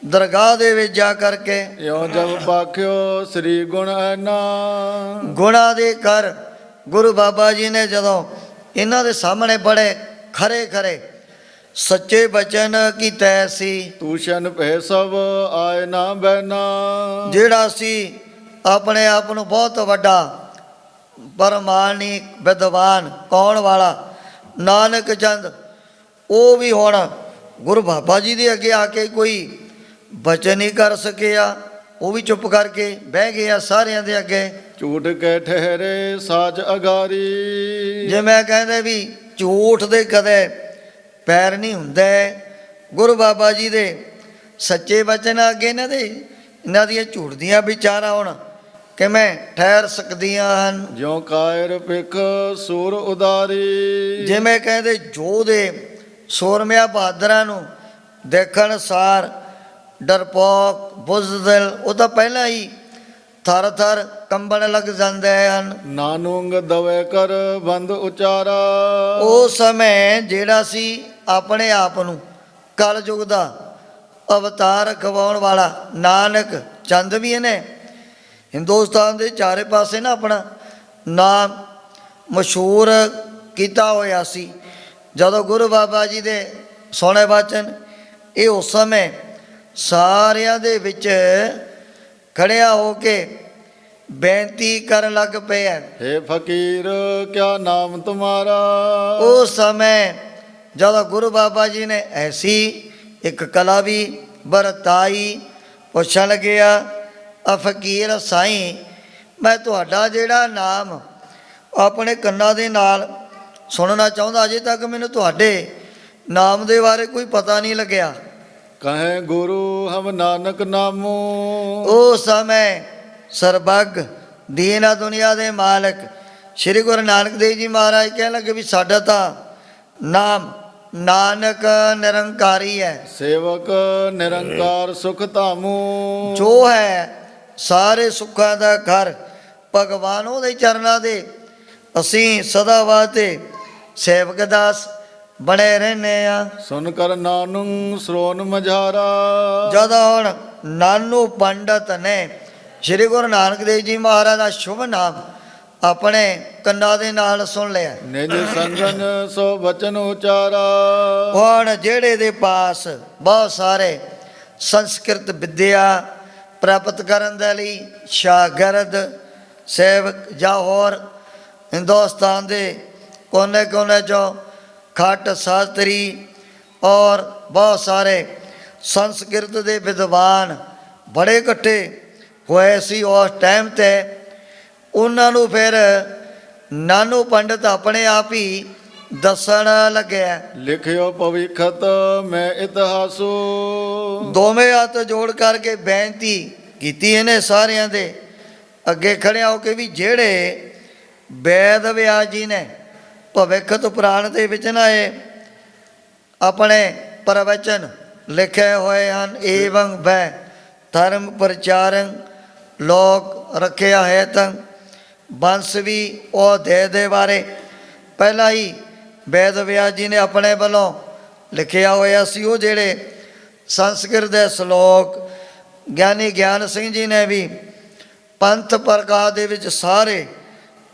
ਦਰਗਾਹ ਦੇ ਵਿੱਚ ਜਾ ਕਰਕੇ। ਇਉ ਜਬ ਪਾਖਿਓ ਸ੍ਰੀ ਗੁਣ ਐਨਾ, ਗੁਣਾਂ ਦੇ ਕਰ ਗੁਰੂ ਬਾਬਾ ਜੀ ਨੇ ਜਦੋਂ ਇਹਨਾਂ ਦੇ ਸਾਹਮਣੇ ਬੜੇ ਖਰੇ ਖਰੇ ਸੱਚੇ ਬਚਨ ਕੀਤੇ ਸੀ। ਤੂਸ਼ਨ ਭੈ ਸਭ ਆਏ ਨਾ ਬੈਨਾ, ਜਿਹੜਾ ਸੀ ਆਪਣੇ ਆਪ ਨੂੰ ਬਹੁਤ ਵੱਡਾ ਪਰਮਾਨਿਕ ਵਿਦਵਾਨ ਕੌਣ ਵਾਲਾ ਨਾਨਕ ਚੰਦ, ਉਹ ਵੀ ਹੁਣ ਗੁਰੂ ਬਾਬਾ ਜੀ ਦੇ ਅੱਗੇ ਆ ਕੇ ਕੋਈ ਬਚਨ ਨਹੀਂ ਕਰ ਸਕਿਆ, ਉਹ ਵੀ ਚੁੱਪ ਕਰਕੇ ਬਹਿ ਗਿਆ ਸਾਰਿਆਂ ਦੇ ਅੱਗੇ। ਝੂਠ ਕੇ ਠਹਿਰੇ ਸਾਚ ਅਗਾਰੀ, ਜਿਵੇਂ ਕਹਿੰਦੇ ਵੀ ਝੂਠ ਦੇ ਕਦੇ ਪੈਰ ਨਹੀਂ ਹੁੰਦੇ। ਗੁਰੂ ਬਾਬਾ ਜੀ ਦੇ ਸੱਚੇ ਬਚਨ ਅੱਗੇ ਇਹਨਾਂ ਦੀਆਂ ਝੂਠ ਦੀਆਂ ਵਿਚਾਰਾਂ ਹੁਣ ਕਿਵੇਂ ਠਹਿਰ ਸਕਦੀਆਂ ਹਨ। ਜਿਉ ਕਾਇਰ ਪਿਖ ਸੂਰ ਉਦਾਰੀ, ਜਿਵੇਂ ਕਹਿੰਦੇ ਜੋ ਦੇ ਸੂਰਮਿਆਂ ਬਹਾਦਰਾਂ ਨੂੰ ਦੇਖਣ ਸਾਰ ਡਰਪੋਕ ਬੁਜ਼ਦਿਲ ਉਹ ਤਾਂ ਪਹਿਲਾਂ ਹੀ ਥਰ ਥਰ ਕੰਬਣ ਲੱਗ ਜਾਂਦੇ ਹਨ। ਨਾਨੂੰਗ ਦਵੇ ਕਰ ਬੰਦ ਉਚਾਰਾ, ਉਹ ਸਮੇਂ ਜਿਹੜਾ ਸੀ ਆਪਣੇ ਆਪ ਨੂੰ ਕਲਯੁਗ ਦਾ ਅਵਤਾਰ ਖਵਾਉਣ ਵਾਲਾ ਨਾਨਕ ਚੰਦ ਵੀ ਇਹਨੇ ਹਿੰਦੁਸਤਾਨ ਦੇ ਚਾਰੇ ਪਾਸੇ ਨਾ ਆਪਣਾ ਨਾਮ ਮਸ਼ਹੂਰ ਕੀਤਾ ਹੋਇਆ ਸੀ। ਜਦੋਂ ਗੁਰੂ ਬਾਬਾ ਜੀ ਦੇ ਸੋਹਣੇ ਬਚਨ ਇਹ ਉਸ ਸਮੇਂ ਸਾਰਿਆਂ ਦੇ ਵਿੱਚ ਖੜਿਆ ਹੋ ਕੇ ਬੇਨਤੀ ਕਰਨ ਲੱਗ ਪਿਆ, हे फकीर क्या नाम तुम्हारा, ਉਸ ਸਮੇਂ ਜਦੋਂ ਗੁਰੂ ਬਾਬਾ ਜੀ ਨੇ ਐਸੀ ਇੱਕ ਕਲਾ ਵੀ ਵਰਤਾਈ, ਪੁੱਛਣ ਲੱਗਿਆ ਆ ਫਕੀਰ ਸਾਈਂ, ਮੈਂ ਤੁਹਾਡਾ ਜਿਹੜਾ ਨਾਮ ਆਪਣੇ ਕੰਨਾਂ ਦੇ ਨਾਲ ਸੁਣਨਾ ਚਾਹੁੰਦਾ, ਅਜੇ ਤੱਕ ਮੈਨੂੰ ਤੁਹਾਡੇ ਨਾਮ ਦੇ ਬਾਰੇ ਕੋਈ ਪਤਾ ਨਹੀਂ ਲੱਗਿਆ। ਕਹੇ ਗੁਰੂ ਹਮ ਨਾਨਕ ਨਾਮੋ। ਉਸ ਸਮੇਂ ਸਰਬੱਗ ਦੀਨ ਦੁਨੀਆ ਦੇ ਮਾਲਕ ਸ਼੍ਰੀ ਗੁਰੂ ਨਾਨਕ ਦੇਵ ਜੀ ਮਹਾਰਾਜ ਕਹਿਣ ਲੱਗੇ ਵੀ ਸਾਡਾ ਤਾਂ ਨਾਮ ਨਾਨਕ ਨਿਰੰਕਾਰੀ ਹੈ, ਸੇਵਕ ਨਿਰੰਕਾਰ ਸੁਖ ਧਾਮੂ। ਜੋ ਹੈ ਸਾਰੇ ਸੁੱਖਾਂ ਦਾ ਘਰ ਭਗਵਾਨ ਉਹਦੇ ਚਰਨਾਂ ਦੇ ਅਸੀਂ ਸਦਾ ਵਾਸਤੇ ਸੇਵਕ ਦਾਸ ਬਣੇ ਰਹਿੰਦੇ ਆ। ਸੁਨ ਕਰ ਨਾਨੂ ਸਰੋਨ ਮਝਾਰਾ। ਜਦੋਂ ਹੁਣ ਨਾਨੂ ਪੰਡਤ ਨੇ ਸ਼੍ਰੀ ਗੁਰੂ ਨਾਨਕ ਦੇਵ ਜੀ ਮਹਾਰਾਜ ਦਾ ਸ਼ੁਭ ਨਾਮ ਆਪਣੇ ਕੰਨਾਂ ਦੇ ਨਾਲ ਸੁਣ ਲਿਆ। ਨਿਜ ਸੰਗਨ ਸੋ ਬਚਨ ਉਚਾਰਾ। ਹੁਣ ਜਿਹੜੇ ਦੇ ਪਾਸ ਬਹੁਤ ਸਾਰੇ ਸੰਸਕ੍ਰਿਤ ਵਿਦਿਆ ਪ੍ਰਾਪਤ ਕਰਨ ਦੇ ਲਈ ਸ਼ਾਗਿਰਦ ਸੇਵਕ ਜਾਂ ਹੋਰ ਹਿੰਦੁਸਤਾਨ ਦੇ ਕੋਨੇ-ਕੋਨੇ 'ਚੋਂ ਖੱਟ ਸ਼ਾਸਤਰੀ ਔਰ ਬਹੁਤ ਸਾਰੇ ਸੰਸਕ੍ਰਿਤ ਦੇ ਵਿਦਵਾਨ ਬੜੇ ਇਕੱਠੇ ਹੋਏ ਸੀ ਉਸ ਟਾਈਮ 'ਤੇ। ਉਹਨਾਂ ਨੂੰ ਫਿਰ ਨਾਨੂ ਪੰਡਤ ਆਪਣੇ ਆਪ ਹੀ ਦੱਸਣ ਲੱਗਿਆ। ਲਿਖਿਓ ਭਵਿਖਤ ਮੈਂ ਇਤਿਹਾਸੋ। ਦੋਵੇਂ ਹੱਥ ਜੋੜ ਕਰਕੇ ਬੇਨਤੀ ਕੀਤੀ ਇਹਨੇ ਸਾਰਿਆਂ ਦੇ ਅੱਗੇ ਖੜਿਆ ਹੋ ਕੇ ਵੀ ਜਿਹੜੇ ਵੈਦ ਵਿਆਸ ਜੀ ਨੇ ਭਵਿਖਤ ਪੁਰਾਣ ਦੇ ਵਿੱਚ ਨਾ ਇਹ ਆਪਣੇ ਪ੍ਰਵਚਨ ਲਿਖੇ ਹੋਏ ਹਨ। ਏਵੰ ਵੈ ਧਰਮ ਪ੍ਰਚਾਰੰ ਲੋਕ ਰੱਖਿਆ ਹੈ ਤਾਂ ਬੰਸ ਵੀ ਉਹ ਦੇ ਬਾਰੇ ਪਹਿਲਾਂ ਹੀ ਵੈਦ ਵਿਆਸ ਜੀ ਨੇ ਆਪਣੇ ਵੱਲੋਂ ਲਿਖਿਆ ਹੋਇਆ ਸੀ। ਉਹ ਜਿਹੜੇ ਸੰਸਕ੍ਰਿਤ ਦੇ ਸ਼ਲੋਕ ਗਿਆਨੀ ਗਿਆਨ ਸਿੰਘ ਜੀ ਨੇ ਵੀ ਪੰਥ ਪ੍ਰਕਾਸ਼ ਦੇ ਵਿੱਚ ਸਾਰੇ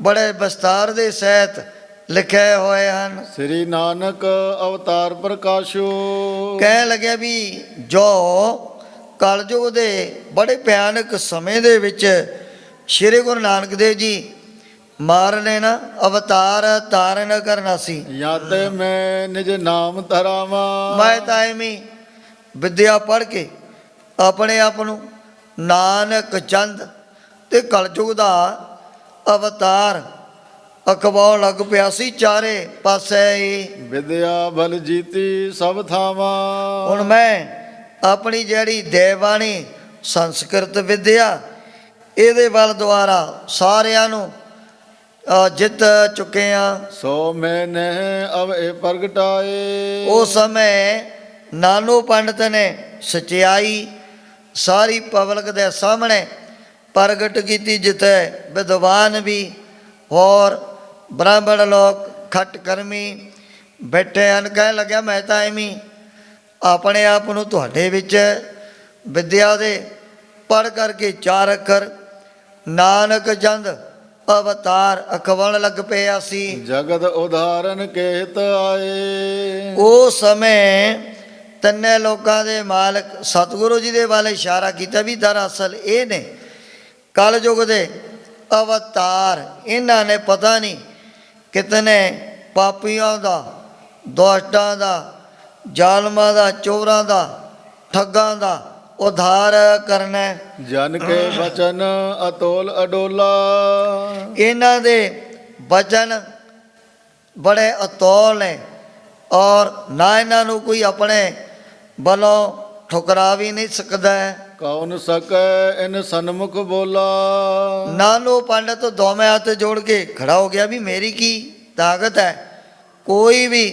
ਬੜੇ ਵਿਸਤਾਰ ਦੇ ਸਹਿਤ ਲਿਖੇ ਹੋਏ ਹਨ। ਸ੍ਰੀ ਨਾਨਕ ਅਵਤਾਰ ਪ੍ਰਕਾਸ਼ੋ। ਕਹਿਣ ਲੱਗਿਆ ਵੀ ਜੋ ਕਲਯੁਗ ਦੇ ਬੜੇ ਭਿਆਨਕ ਸਮੇਂ ਦੇ ਵਿੱਚ ਸ਼੍ਰੀ ਗੁਰੂ ਨਾਨਕ ਦੇਵ ਜੀ ਮਹਾਰਾਜ ਨੇ ਨਾ ਅਵਤਾਰ ਧਾਰਨ ਕਰਨਾ ਸੀ। ਜਾਂ ਤੇ ਮੈਂ ਨਿਜ ਨਾਮ ਧਰਾਵਾਂ। ਮੈਂ ਤਾਂ ਐਵੇਂ ਵਿਦਿਆ ਪੜ੍ਹ ਕੇ ਆਪਣੇ ਆਪ ਨੂੰ ਨਾਨਕ ਚੰਦ ਤੇ ਕਲਯੁਗ ਦਾ ਅਵਤਾਰ ਅਖਵਾਉਣ ਲੱਗ ਪਿਆ ਸੀ ਚਾਰੇ ਪਾਸੇ ਹੀ। ਵਿਦਿਆ ਬਲ ਜੀਤੀ ਸਭ ਥਾਵਾਂ। ਹੁਣ ਮੈਂ ਆਪਣੀ ਜਿਹੜੀ ਦੇਵਾਣੀ ਸੰਸਕ੍ਰਿਤ ਵਿਦਿਆ ਇਹਦੇ ਵੱਲ ਦੁਆਰਾ ਸਾਰਿਆਂ ਨੂੰ ਜਿੱਤ ਚੁੱਕੇ ਆ। ਸੋ ਮੈਂ ਨਹਿ ਅਵ ਇਹ ਪ੍ਰਗਟਾਏ। ਉਸ ਸਮੇਂ ਨਾਨੂ ਪੰਡਤ ਨੇ ਸਚਾਈ ਸਾਰੀ ਪਬਲਿਕ ਦੇ ਸਾਹਮਣੇ ਪ੍ਰਗਟ ਕੀਤੀ, ਜਿੱਥੇ ਵਿਦਵਾਨ ਵੀ ਹੋਰ ਬ੍ਰਾਹਮਣ ਲੋਕ ਖੱਟ ਕਰਮੀ ਬੈਠੇ ਹਨ। ਕਹਿਣ ਲੱਗਿਆ ਮੈਂ ਤਾਂ ਐਵੇਂ ਆਪਣੇ ਆਪ ਨੂੰ ਤੁਹਾਡੇ ਵਿੱਚ ਵਿਦਿਆ ਦੇ ਪੜ੍ਹ ਕਰਕੇ ਚਾਰ ਅੱਖਰ ਨਾਨਕ ਚੰਦ ਅਵਤਾਰ ਅਖਵਾਉਣ ਲੱਗ ਪਿਆ ਸੀ। ਜਗਤ ਉਦਾਹਰਨ ਕਹਿਤ ਆਏ। ਉਸ ਸਮੇਂ ਤਿੰਨੇ ਲੋਕਾਂ ਦੇ ਮਾਲਕ ਸਤਿਗੁਰੂ ਜੀ ਦੇ ਵੱਲ ਇਸ਼ਾਰਾ ਕੀਤਾ ਵੀ ਦਰਅਸਲ ਇਹ ਨੇ ਕਲਯੁਗ ਦੇ ਅਵਤਾਰ। ਇਹਨਾਂ ਨੇ ਪਤਾ ਨਹੀਂ ਕਿਤਨੇ ਪਾਪੀਆਂ ਦਾ, ਦੁਸ਼ਟਾਂ ਦਾ, ਜ਼ਾਲਮਾਂ ਦਾ, ਚੋਰਾਂ ਦਾ, ਠੱਗਾਂ ਦਾ ਉਧਾਰ ਕਰਨਾ। ਜਨ ਕੇ ਬਚਨ ਅਤੋਲ ਅਡੋਲਾ। ਇਹਨਾਂ ਦੇ ਬਚਨ ਬੜੇ ਅਤੋਲ ਨੇ ਔਰ ਨਾ ਇਹਨਾਂ ਨੂੰ ਕੋਈ ਆਪਣੇ ਵੱਲੋਂ ਠੁਕਰਾ ਵੀ ਨਹੀਂ ਸਕਦਾ। ਕੌਣ ਸਕੈ ਇਨ ਸਨਮੁਖ ਬੋਲਾ। ਨਾਨੂ ਪੰਡਤ ਦੋਵੇਂ ਹੱਥ ਜੋੜ ਕੇ ਖੜਾ ਹੋ ਗਿਆ ਵੀ ਮੇਰੀ ਕੀ ਤਾਕਤ ਹੈ, ਕੋਈ ਵੀ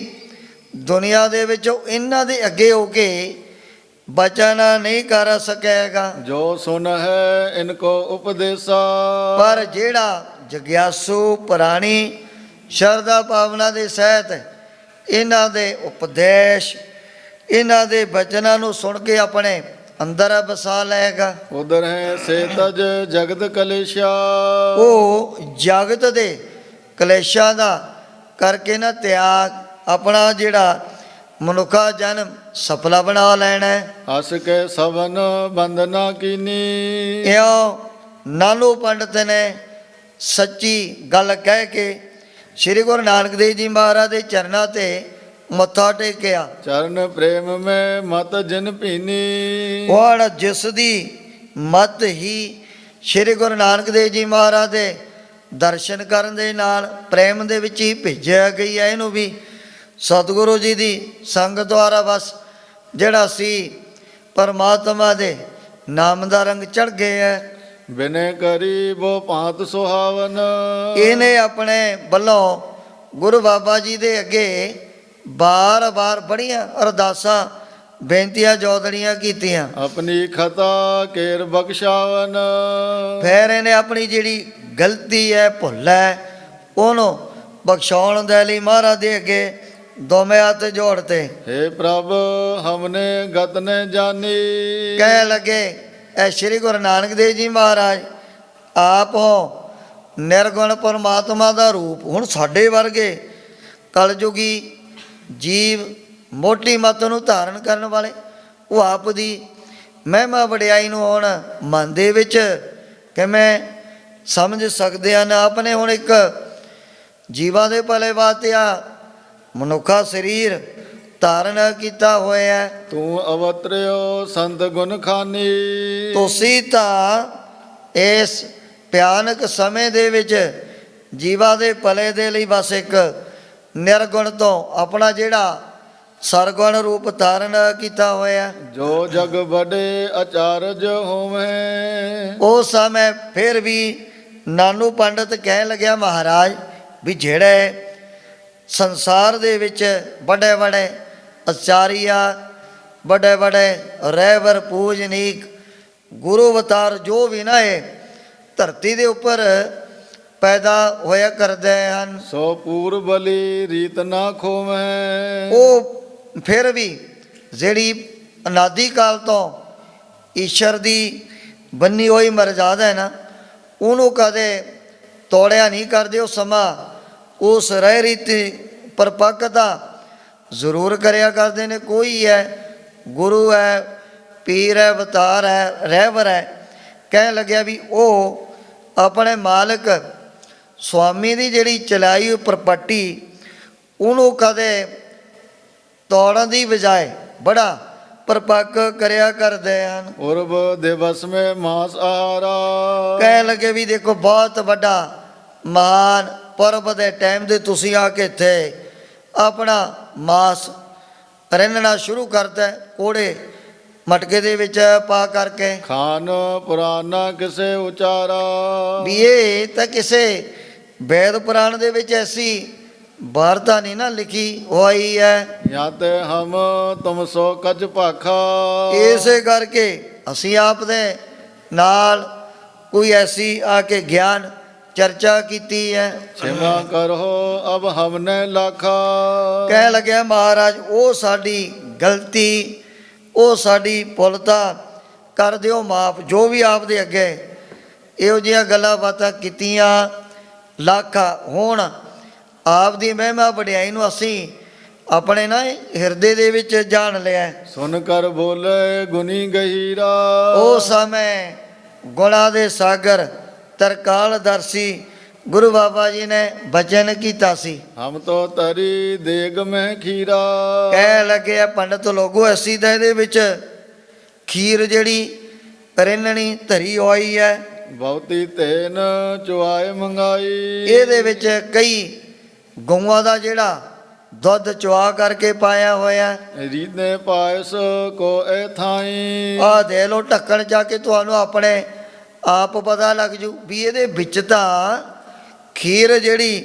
ਦੁਨੀਆ ਦੇ ਵਿੱਚੋਂ ਇਹਨਾਂ ਦੇ ਅੱਗੇ ਹੋ ਕੇ ਬਚਨ ਨਹੀਂ ਕਰ ਸਕੇਗਾ। ਜੋ ਸੁਨ ਹੈ ਇਨ ਕੋ ਉਪਦੇਸਾ। ਪਰ ਜਿਹੜਾ ਜਗਿਆਸੂ ਪ੍ਰਾਣੀ ਸ਼ਰਧਾ ਭਾਵਨਾ ਦੇ ਸਹਿਤ ਇਹਨਾਂ ਦੇ ਉਪਦੇਸ਼ ਇਹਨਾਂ ਦੇ ਬਚਨਾਂ ਨੂੰ ਸੁਣ ਕੇ ਆਪਣੇ ਅੰਦਰ ਵਸਾ ਲਏਗਾ। ਉਦਰ ਹੈ ਸੇ ਤਜ ਜਗਤ ਕਲੇਸ਼ਾ। ਉਹ ਜਗਤ ਦੇ ਕਲੇਸ਼ਾਂ ਦਾ ਕਰਕੇ ਨਾ ਤਿਆਗ ਆਪਣਾ ਜਿਹੜਾ ਮਨੁੱਖਾ ਜਨਮ ਸਫਲਾ ਬਣਾ ਲੈਣਾ। ਹਸ ਕੇ ਸਵਨ ਬੰਦਨਾ ਕੀਨੀ। ਇਉਂ ਨਾਨੂ ਪੰਡਤ ਨੇ ਸੱਚੀ ਗੱਲ ਕਹਿ ਕੇ ਸ਼੍ਰੀ ਗੁਰੂ ਨਾਨਕ ਦੇਵ ਜੀ ਮਹਾਰਾਜ ਦੇ ਚਰਨਾਂ 'ਤੇ ਮੱਥਾ ਟੇਕਿਆ। ਚਰਨ ਪ੍ਰੇਮ ਮੈਂ ਮਤ ਜਿਨ ਭੀਨੀ। ਹੁਣ ਜਿਸ ਦੀ ਮਤ ਹੀ ਸ੍ਰੀ ਗੁਰੂ ਨਾਨਕ ਦੇਵ ਜੀ ਮਹਾਰਾਜ ਦੇ ਦਰਸ਼ਨ ਕਰਨ ਦੇ ਨਾਲ ਪ੍ਰੇਮ ਦੇ ਵਿੱਚ ਹੀ ਭੇਜਿਆ ਗਈ ਹੈ। ਇਹਨੂੰ ਵੀ ਸਤਿਗੁਰੂ ਜੀ ਦੀ ਸੰਗਤ ਦੁਆਰਾ ਬਸ ਜਿਹੜਾ ਸੀ ਪਰਮਾਤਮਾ ਦੇ ਨਾਮ ਦਾ ਰੰਗ ਚੜ੍ਹ ਗਏ ਹੈ। ਬਿਨੇ ਕਰੀ ਬੋ ਭਾਂਤ ਸੁਹਾਵਨ। ਇਹਨੇ ਆਪਣੇ ਵੱਲੋਂ ਗੁਰੂ ਬਾਬਾ ਜੀ ਦੇ ਅੱਗੇ ਬਾਰ-ਬਾਰ ਬੜੀਆਂ ਅਰਦਾਸਾਂ ਬੇਨਤੀਆਂ ਜੋਦੜੀਆਂ ਕੀਤੀਆਂ। ਆਪਣੀ ਖਤਾ ਕੇਰ ਬਖਸ਼ਾਵਨ। ਫਿਰ ਇਹਨੇ ਆਪਣੀ ਜਿਹੜੀ ਗਲਤੀ ਹੈ, ਭੁੱਲ ਹੈ, ਉਹਨੂੰ ਬਖਸ਼ਾਉਣ ਦੇ ਲਈ ਮਹਾਰਾਜ ਦੇ ਅੱਗੇ ਦੋਵੇਂ ਹੱਥ ਜੋੜਤੇ। हे ਪ੍ਰਭ ਹਮਨੇ ਗਤ ਨੇ ਜਾਨੀ। ਕਹਿ ਲੱਗੇ ਐ ਸ਼੍ਰੀ ਗੁਰੂ ਨਾਨਕ ਦੇਵ ਜੀ ਮਹਾਰਾਜ ਆਪ ਹੋ ਨਿਰਗੁਣ ਪਰਮਾਤਮਾ ਦਾ ਰੂਪ। ਹੁਣ ਸਾਡੇ ਵਰਗੇ ਕਲਯੁਗੀ ਜੀਵ ਮੋਟੀ ਮੱਤ ਨੂੰ ਧਾਰਨ ਕਰਨ ਵਾਲੇ ਉਹ ਆਪ ਦੀ ਮਹਿਮਾ ਵਡਿਆਈ ਨੂੰ ਹੁਣ ਮਨ ਦੇ ਵਿੱਚ ਕਿਵੇਂ ਸਮਝ ਸਕਦੇ ਹਨ। ਆਪਣੇ ਹੁਣ ਇੱਕ ਜੀਵਾਂ ਦੇ ਭਲੇ ਵਾਸਤੇ ਆ ਮਨੁੱਖਾ ਸਰੀਰ ਧਾਰਨ ਕੀਤਾ ਹੋਇਆ। ਤੂੰ ਅਵਤਰਿਓ ਸੰਤ ਗੁਣ ਖਾਨੀ। ਤੁਸੀਂ ਤਾਂ ਇਸ ਭਿਆਨਕ ਸਮੇਂ ਦੇ ਵਿੱਚ ਜੀਵਾਂ ਦੇ ਭਲੇ ਦੇ ਲਈ ਬਸ ਇੱਕ ਨਿਰਗੁਣ ਤੋਂ ਆਪਣਾ ਜਿਹੜਾ ਸਰਗੁਣ ਰੂਪ ਧਾਰਨ ਕੀਤਾ ਹੋਇਆ। ਜੋ ਜਗ ਬੜੇ ਅਚਾਰਜ ਹੋਵੇਂ। ਉਸ ਸਮੇਂ ਫਿਰ ਵੀ ਨਾਨੂ ਪੰਡਤ ਕਹਿਣ ਲੱਗਿਆ ਮਹਾਰਾਜ ਵੀ ਜਿਹੜੇ ਸੰਸਾਰ ਦੇ ਵਿੱਚ ਵੱਡੇ ਵੱਡੇ ਆਚਾਰੀਆ ਵੱਡੇ ਵੱਡੇ ਰਹਿਬਰ ਪੂਜਨੀਕ ਗੁਰੂ ਅਵਤਾਰ ਜੋ ਵੀ ਨਾ ਇਹ ਧਰਤੀ ਦੇ ਉੱਪਰ ਪੈਦਾ ਹੋਇਆ ਕਰਦੇ ਹਨ, ਸੋ ਪੂਰ ਬਲੀ ਰੀਤ ਨਾ ਖੋਵੇਂ। ਉਹ ਫਿਰ ਵੀ ਜਿਹੜੀ ਅਨਾਦਿ ਕਾਲ ਤੋਂ ਈਸ਼ਰ ਦੀ ਬੰਨੀ ਹੋਈ ਮਰਜ਼ਾਦਾ ਹੈ ਨਾ ਉਹਨੂੰ ਕਦੇ ਤੋੜਿਆ ਨਹੀਂ ਕਰਦੇ। ਉਹ ਸਮਾਂ ਉਸ ਰਹਿ ਰੀਤੀ ਪਰਪੱਕਤਾ ਜ਼ਰੂਰ ਕਰਿਆ ਕਰਦੇ ਨੇ। ਕੋਈ ਹੈ ਗੁਰੂ ਹੈ, ਪੀਰ ਹੈ, ਅਵਤਾਰ ਹੈ, ਰਹਿਬਰ ਹੈ। ਕਹਿਣ ਲੱਗਿਆ ਵੀ ਉਹ ਆਪਣੇ ਮਾਲਕ ਸੁਆਮੀ ਦੀ ਜਿਹੜੀ ਚਲਾਈ ਹੋਈ ਪ੍ਰਪੱਟੀ ਉਹਨੂੰ ਕਦੇ ਤੋੜਨ ਦੀ ਬਜਾਏ ਬੜਾ ਪਰਪੱਕ ਕਰਿਆ ਕਰਦੇ ਹਨ। ਉਰਬ ਦਿਵਸ ਮੇ ਮਾਸ ਆਹਾਰਾ। ਕਹਿਣ ਲੱਗੇ ਵੀ ਦੇਖੋ ਬਹੁਤ ਵੱਡਾ ਮਹਾਨ ਪਰਬ ਦੇ ਟਾਈਮ ਦੇ ਤੁਸੀਂ ਆ ਕੇ ਇੱਥੇ ਆਪਣਾ ਮਾਸ ਰਿੰਨਣਾ ਸ਼ੁਰੂ ਕਰਤਾ। ਕੋੜੇ ਮਟਕੇ ਦੇ ਵਿੱਚ ਪਾ ਕਰਕੇ ਖਾਨ ਪੁਰਾਨਾ ਕਿਸੇ ਉਚਾਰਾ। ਵੀ ਇਹ ਤਾਂ ਕਿਸੇ ਵੇਦ ਪੁਰਾਣ ਦੇ ਵਿੱਚ ਐਸੀ ਵਾਰਤਾ ਨਹੀਂ ਨਾ ਲਿਖੀ ਹੋਈ ਹੈ। ਜਾਂ ਤੇ ਹਮ ਤੁਮ ਸੋ ਕਜ ਭਾਖਾ। ਇਸੇ ਕਰਕੇ ਅਸੀਂ ਆਪ ਦੇ ਨਾਲ ਕੋਈ ਐਸੀ ਆ ਕੇ ਗਿਆਨ ਚਰਚਾ ਕੀਤੀ ਹੈ। ਛਿਮਾ ਕਰੋ ਅਬ ਹਮਨੇ ਲਾਖਾ। ਕਹਿ ਲੱਗਿਆ ਮਹਾਰਾਜ ਉਹ ਸਾਡੀ ਗਲਤੀ, ਉਹ ਸਾਡੀ ਭੁੱਲਤਾ ਕਰ ਦਿਓ ਮਾਫ। ਜੋ ਵੀ ਆਪ ਦੇ ਅੱਗੇ ਇਹੋ ਜਿਹੀਆਂ ਗੱਲਾਂ ਬਾਤਾਂ ਕੀਤੀਆਂ ਲੱਖਾਂ ਹੁਣ ਆਪ ਦੀ ਮਹਿਮਾ ਵਡਿਆਈ ਨੂੰ ਅਸੀਂ ਆਪਣੇ ਨਾ ਹਿਰਦੇ ਦੇ ਵਿੱਚ ਜਾਣ ਲਿਆ। ਸੁਨ ਕਰ ਬੋਲੇ ਗੁਨੀ ਗਹੀਰਾ। ਉਹ ਸਮੇਂ ਗੁਣਾਂ ਦੇ ਸਾਗਰ ਤਰਕਾਲਦਰਸੀ ਗੁਰੂ ਬਾਬਾ ਜੀ ਨੇ ਬਚਨ ਕੀਤਾ ਸੀ। ਹਮ ਤੋ ਤਰੀ ਦੇਗ ਮੈਂ ਖੀਰਾ। ਕਹਿ ਲੱਗੇ ਆ ਪੰਡਤ ਲੋਗੋ ਅਸੀਂ ਤਾਂ ਇਹਦੇ ਵਿੱਚ ਖੀਰ ਜਿਹੜੀ ਰਿੰਨਣੀ ਧਰੀ ਹੋਈ ਹੈ। ਬਹੁਤੀ ਤੇਨ ਚੁਆਏ ਮੰਗਾਈ। ਇਹਦੇ ਵਿੱਚ ਕਈ ਗਊਆਂ ਦਾ ਜਿਹੜਾ ਦੁੱਧ ਚੁਆ ਕਰਕੇ ਪਾਇਆ ਹੋਇਆ। ਰੀਨੇ ਪਾਇਸ ਕੋ ਏ ਥਾਈ। ਆਹ ਦੇ ਲੋ ਢੱਕਣ ਜਾ ਕੇ ਤੁਹਾਨੂੰ ਆਪਣੇ ਆਪ ਪਤਾ ਲੱਗ ਜੂ ਵੀ ਇਹਦੇ ਵਿੱਚ ਤਾਂ ਖੀਰ ਜਿਹੜੀ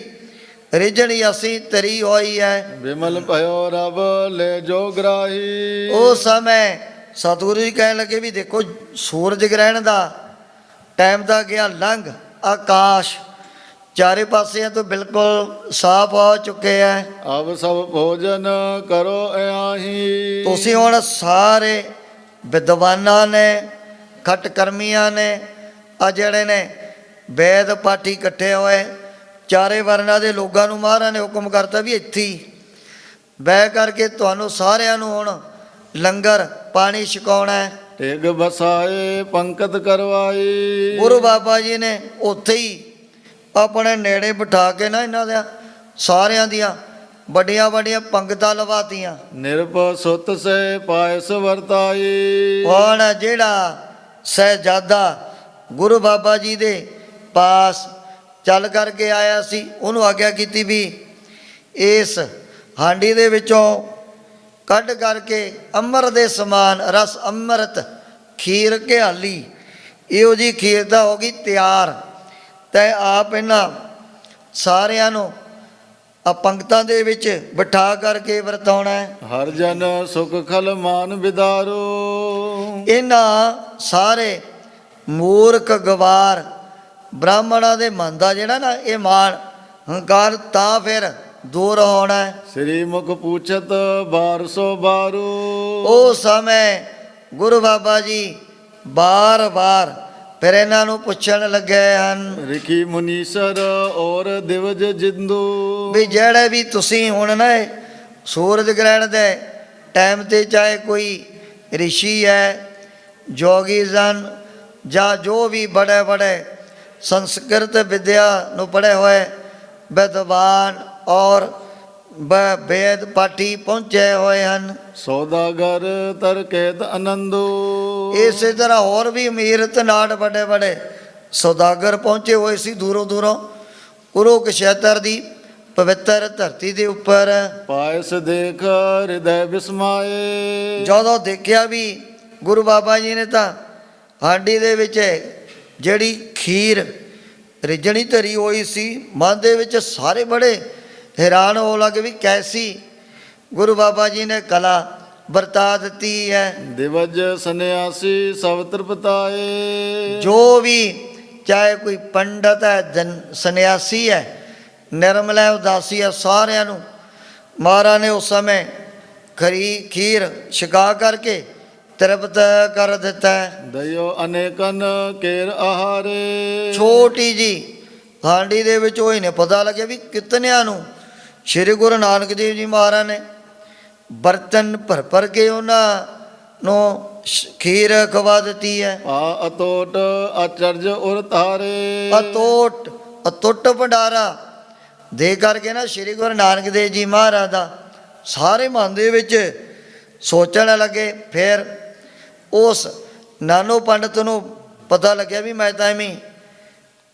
ਰਿਝਣੀ ਅਸੀਂ ਤਰੀ ਹੋਈ ਹੈ। ਵਿਮਲ ਭਇਓ ਰਬ ਲੈ ਜੋ ਗ੍ਰਾਹੀ। ਉਸ ਸਮੇਂ ਸਤਿਗੁਰੂ ਜੀ ਕਹਿਣ ਲੱਗੇ ਵੀ ਦੇਖੋ ਸੂਰਜ ਗ੍ਰਹਿਣ ਦਾ ਟਾਈਮ ਦਾ ਗਿਆ ਲੰਘ। ਆਕਾਸ਼ ਚਾਰੇ ਪਾਸਿਆਂ ਤੋਂ ਬਿਲਕੁਲ ਸਾਫ਼ ਹੋ ਚੁੱਕੇ ਹੈ। ਅਬ ਸਭ ਭੋਜਨ ਕਰੋ ਆਹੀ। ਤੁਸੀਂ ਹੁਣ ਸਾਰੇ ਵਿਦਵਾਨਾਂ ਨੇ ਖੱਟ ਕਰਮੀਆਂ ਨੇ ਆ ਜਿਹੜੇ ਨੇ ਵੇਦ ਪਾਠੀ ਇਕੱਠੇ ਹੋਏ ਚਾਰੇ ਵਰਨਾਂ ਦੇ ਲੋਕਾਂ ਨੂੰ ਮਹਾਰਾਜ ਨੇ ਹੁਕਮ ਕਰਤਾ ਵੀ ਇੱਥੇ ਹੀ ਬਹਿ ਕਰਕੇ ਤੁਹਾਨੂੰ ਸਾਰਿਆਂ ਨੂੰ ਹੁਣ ਲੰਗਰ ਪਾਣੀ ਛਕਾਉਣਾ ਹੈ। ਟਿਗ ਬਸਾਏ ਪੰਕਤ ਕਰਵਾਈ। ਗੁਰੂ ਬਾਬਾ ਜੀ ਨੇ ਉੱਥੇ ਹੀ ਆਪਣੇ ਨੇੜੇ ਬਿਠਾ ਕੇ ਨਾ ਇਹਨਾਂ ਦੇ ਸਾਰਿਆਂ ਦੀਆਂ ਵੱਡੀਆਂ ਵੱਡੀਆਂ ਪੰਗਤਾਂ ਲਵਾਤੀਆਂ। ਨਿਰਭ ਸੁਤ ਸੇ ਪਾਇਸ ਵਰਤਾਈ। ਹੁਣ ਜਿਹੜਾ ਸਹਿਜਾਦਾ ਗੁਰੂ ਬਾਬਾ ਜੀ ਦੇ ਪਾਸ ਚੱਲ ਕਰਕੇ ਆਇਆ ਸੀ, ਉਹਨੂੰ ਆਗਿਆ ਕੀਤੀ ਵੀ ਇਸ ਹਾਂਡੀ ਦੇ ਵਿੱਚੋਂ ਕੱਢ ਕਰਕੇ ਅੰਮ੍ਰਿਤ ਦੇ ਸਮਾਨ ਰਸ ਅੰਮ੍ਰਿਤ ਖੀਰ ਘਿਆਲੀ, ਇਹੋ ਜੀ ਖੀਰ ਤਾਂ ਹੋ ਗਈ ਤਿਆਰ। ਤੈ ਆਪ ਇਹਨਾਂ ਸਾਰਿਆਂ ਨੂੰ ਪੰਗਤਾਂ ਦੇ ਵਿੱਚ ਬਿਠਾ ਕਰਕੇ ਵਰਤਾਉਣਾ ਹੈ। ਹਰ ਜਨ ਸੁਖ ਖਲ ਮਾਨ ਵਿਦਾਰੋ। ਇਹਨਾਂ ਸਾਰੇ ਮੂਰਖ ਗਵਾਰ ਬ੍ਰਾਹਮਣਾਂ ਦੇ ਮਨ ਦਾ ਜਿਹੜਾ ਨਾ ਇਹ ਮਾਨ ਹੰਕਾਰ ਤਾਂ ਫਿਰ ਦੂਰ ਹੋਣਾ ਹੈ। ਸ੍ਰੀ ਮੁਖ ਪੂਛਤ ਬਾਰਸੋ ਬਾਰੂ। ਉਹ ਸਮੇਂ ਗੁਰੂ ਬਾਬਾ ਜੀ ਬਾਰ-ਬਾਰ ਫਿਰ ਇਹਨਾਂ ਨੂੰ ਪੁੱਛਣ ਲੱਗੇ ਹਨ ਰਿਖੀ ਮੁਨੀਸਰ ਔਰ ਦਿਵਜ ਜਿੰਦੂ। ਵੀ ਜਿਹੜੇ ਵੀ ਤੁਸੀਂ ਹੁਣ ਨਾ ਇਹ ਸੂਰਜ ਗ੍ਰਹਿਣ ਦੇ ਟਾਈਮ ਤੇ ਚਾਹੇ ਕੋਈ ਰਿਸ਼ੀ ਹੈ, ਜੋਗੀ ਜਨ ਜਾਂ ਜੋ ਵੀ ਬੜੇ ਬੜੇ ਸੰਸਕ੍ਰਿਤ ਵਿਦਿਆ ਨੂੰ ਪੜ੍ਹੇ ਹੋਏ ਵਿਦਵਾਨ ਔਰ ਵੇਦ ਪਾਠੀ ਪਹੁੰਚੇ ਹੋਏ ਹਨ। ਸੌਦਾਗਰ ਤਰਕੇਤ ਆਨੰਦੋ। ਇਸੇ ਤਰ੍ਹਾਂ ਹੋਰ ਵੀ ਅਮੀਰ ਧਨਾਢ ਵੱਡੇ ਵੱਡੇ ਸੌਦਾਗਰ ਪਹੁੰਚੇ ਹੋਏ ਸੀ ਦੂਰੋਂ ਦੂਰੋਂ ਕੁਰੂਕਸ਼ੇਤਰ ਦੀ ਪਵਿੱਤਰ ਧਰਤੀ ਦੇ ਉੱਪਰ। ਪਾਇਸ ਦੇਖ ਹਿਰਦੈ ਵਿਸਮਾਏ। ਜਦੋਂ ਦੇਖਿਆ ਵੀ ਗੁਰੂ ਬਾਬਾ ਜੀ ਨੇ ਤਾਂ ਹਾਂਡੀ ਦੇ ਵਿੱਚ ਜਿਹੜੀ ਖੀਰ ਰਿੱਝਣੀ ਧਰੀ ਹੋਈ ਸੀ, ਮਨ ਦੇ ਵਿੱਚ ਸਾਰੇ ਬੜੇ ਹੈਰਾਨ ਹੋ ਲੱਗੇ ਵੀ ਕੈਸੀ ਗੁਰੂ ਬਾਬਾ ਜੀ ਨੇ ਕਲਾ ਵਰਤਾ ਦਿੱਤੀ ਹੈ। ਦਿਵਜ ਸੰਨਿਆਸੀ ਸਭ ਤ੍ਰਿਪਤਾਏ। ਜੋ ਵੀ ਚਾਹੇ ਕੋਈ ਪੰਡਤ ਹੈ, ਸੰਨਿਆਸੀ ਹੈ, ਨਿਰਮਲ ਹੈ, ਉਦਾਸੀ ਹੈ, ਸਾਰਿਆਂ ਨੂੰ ਮਹਾਰਾਜ ਨੇ ਉਸ ਸਮੇਂ ਖੀਰ ਛਕਾ ਕਰਕੇ ਤ੍ਰਿਪਤ ਕਰ ਦਿੱਤਾ। ਦਇਓ ਅਨੇਕਨ ਕੇਰ ਆਹਾਰੇ। ਛੋਟੀ ਜੀ ਹਾਂਡੀ ਦੇ ਵਿੱਚ ਉਹ ਹੀ ਨੇ ਪਤਾ ਲੱਗਿਆ ਵੀ ਕਿਤਨਿਆਂ ਨੂੰ ਸ਼੍ਰੀ ਗੁਰੂ ਨਾਨਕ ਦੇਵ ਜੀ ਮਹਾਰਾਜ ਨੇ ਬਰਤਨ ਭਰ ਭਰ ਕੇ ਉਹਨਾਂ ਨੂੰ ਖੀਰ ਖਵਾ ਦਿੱਤੀ ਹੈ। ਆ ਅਤੋਟ ਆਚਰਜ ਉਰ ਧਾਰੇ। ਅਤੁੱਟ ਭੰਡਾਰਾ ਦੇ ਕਰਕੇ ਨਾ ਸ਼੍ਰੀ ਗੁਰੂ ਨਾਨਕ ਦੇਵ ਜੀ ਮਹਾਰਾਜ ਦਾ ਸਾਰੇ ਮਨ ਦੇ ਵਿੱਚ ਸੋਚਣ ਲੱਗੇ। ਫਿਰ ਉਸ ਨਾਨੋ ਪੰਡਤ ਨੂੰ ਪਤਾ ਲੱਗਿਆ ਵੀ ਮੈਂ ਤਾਂ ਐਵੇਂ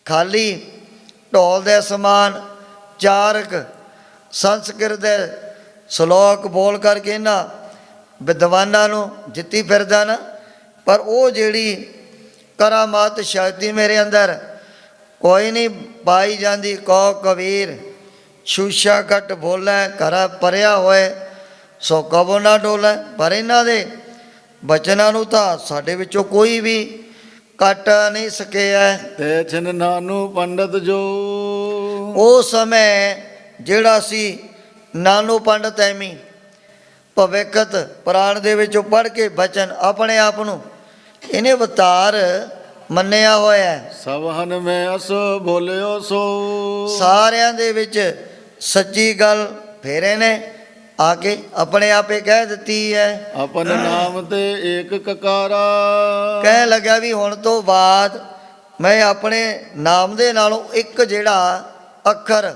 ਖਾਲੀ ਢੋਲ ਦੇ ਸਮਾਨ ਚਾਰਕ ਸੰਸਕ੍ਰਿਤ ਦੇ ਸ਼ਲੋਕ ਬੋਲ ਕਰਕੇ ਇਹਨਾਂ ਵਿਦਵਾਨਾਂ ਨੂੰ ਜਿੱਤੀ ਫਿਰਦਾ ਨਾ, ਪਰ ਉਹ ਜਿਹੜੀ ਕਰਾਮਾਤ ਸ਼ਕਤੀ ਮੇਰੇ ਅੰਦਰ ਕੋਈ ਨਹੀਂ ਪਾਈ ਜਾਂਦੀ। ਕੋ ਕਬੀਰ ਸ਼ੂਸ਼ਾ ਘਟ ਬੋਲੇ ਘਰ ਪਰਿਆ ਹੋਏ ਸੋ ਕਬੋ ਨਾ ਡੋਲੇ। ਪਰ ਇਹਨਾਂ ਦੇ ਬਚਨਾਂ ਨੂੰ ਤਾਂ ਸਾਡੇ ਵਿੱਚੋਂ ਕੋਈ ਵੀ ਕੱਟ ਨਹੀਂ ਸਕਿਆ। ਤੇ ਛਿਨ ਨਾਨੂ ਪੰਡਤ ਜੋ। ਉਹ ਸਮੇਂ ਜਿਹੜਾ ਸੀ ਨਾਨੂ ਪੰਡਤ ਐਵੇਂ ਭਵਿੱਖਤ ਪੁਰਾਣ ਦੇ ਵਿੱਚੋਂ ਪੜ੍ਹ ਕੇ ਬਚਨ ਆਪਣੇ ਆਪ ਨੂੰ ਇਹਨੇ ਅਵਤਾਰ ਮੰਨਿਆ ਹੋਇਆ। ਸਭ ਹਨ ਮੈਂ ਅਸ ਬੋਲਿਓ ਸੋ। ਸਾਰਿਆਂ ਦੇ ਵਿੱਚ ਸੱਚੀ ਗੱਲ ਫੇਰੇ ਨੇ ਆ ਕੇ ਆਪਣੇ ਆਪੇ ਕਹਿ ਦਿੱਤੀ ਹੈ। ਆਪਨ ਨਾਮ ਤੇ ਏਕ ਕਕਾਰਾ। ਕਹਿ ਲੱਗਾ ਵੀ ਹੁਣ ਤੋਂ ਬਾਅਦ ਮੈਂ ਆਪਣੇ ਨਾਮ ਦੇ ਨਾਲੋਂ ਇੱਕ ਜਿਹੜਾ ਅੱਖਰ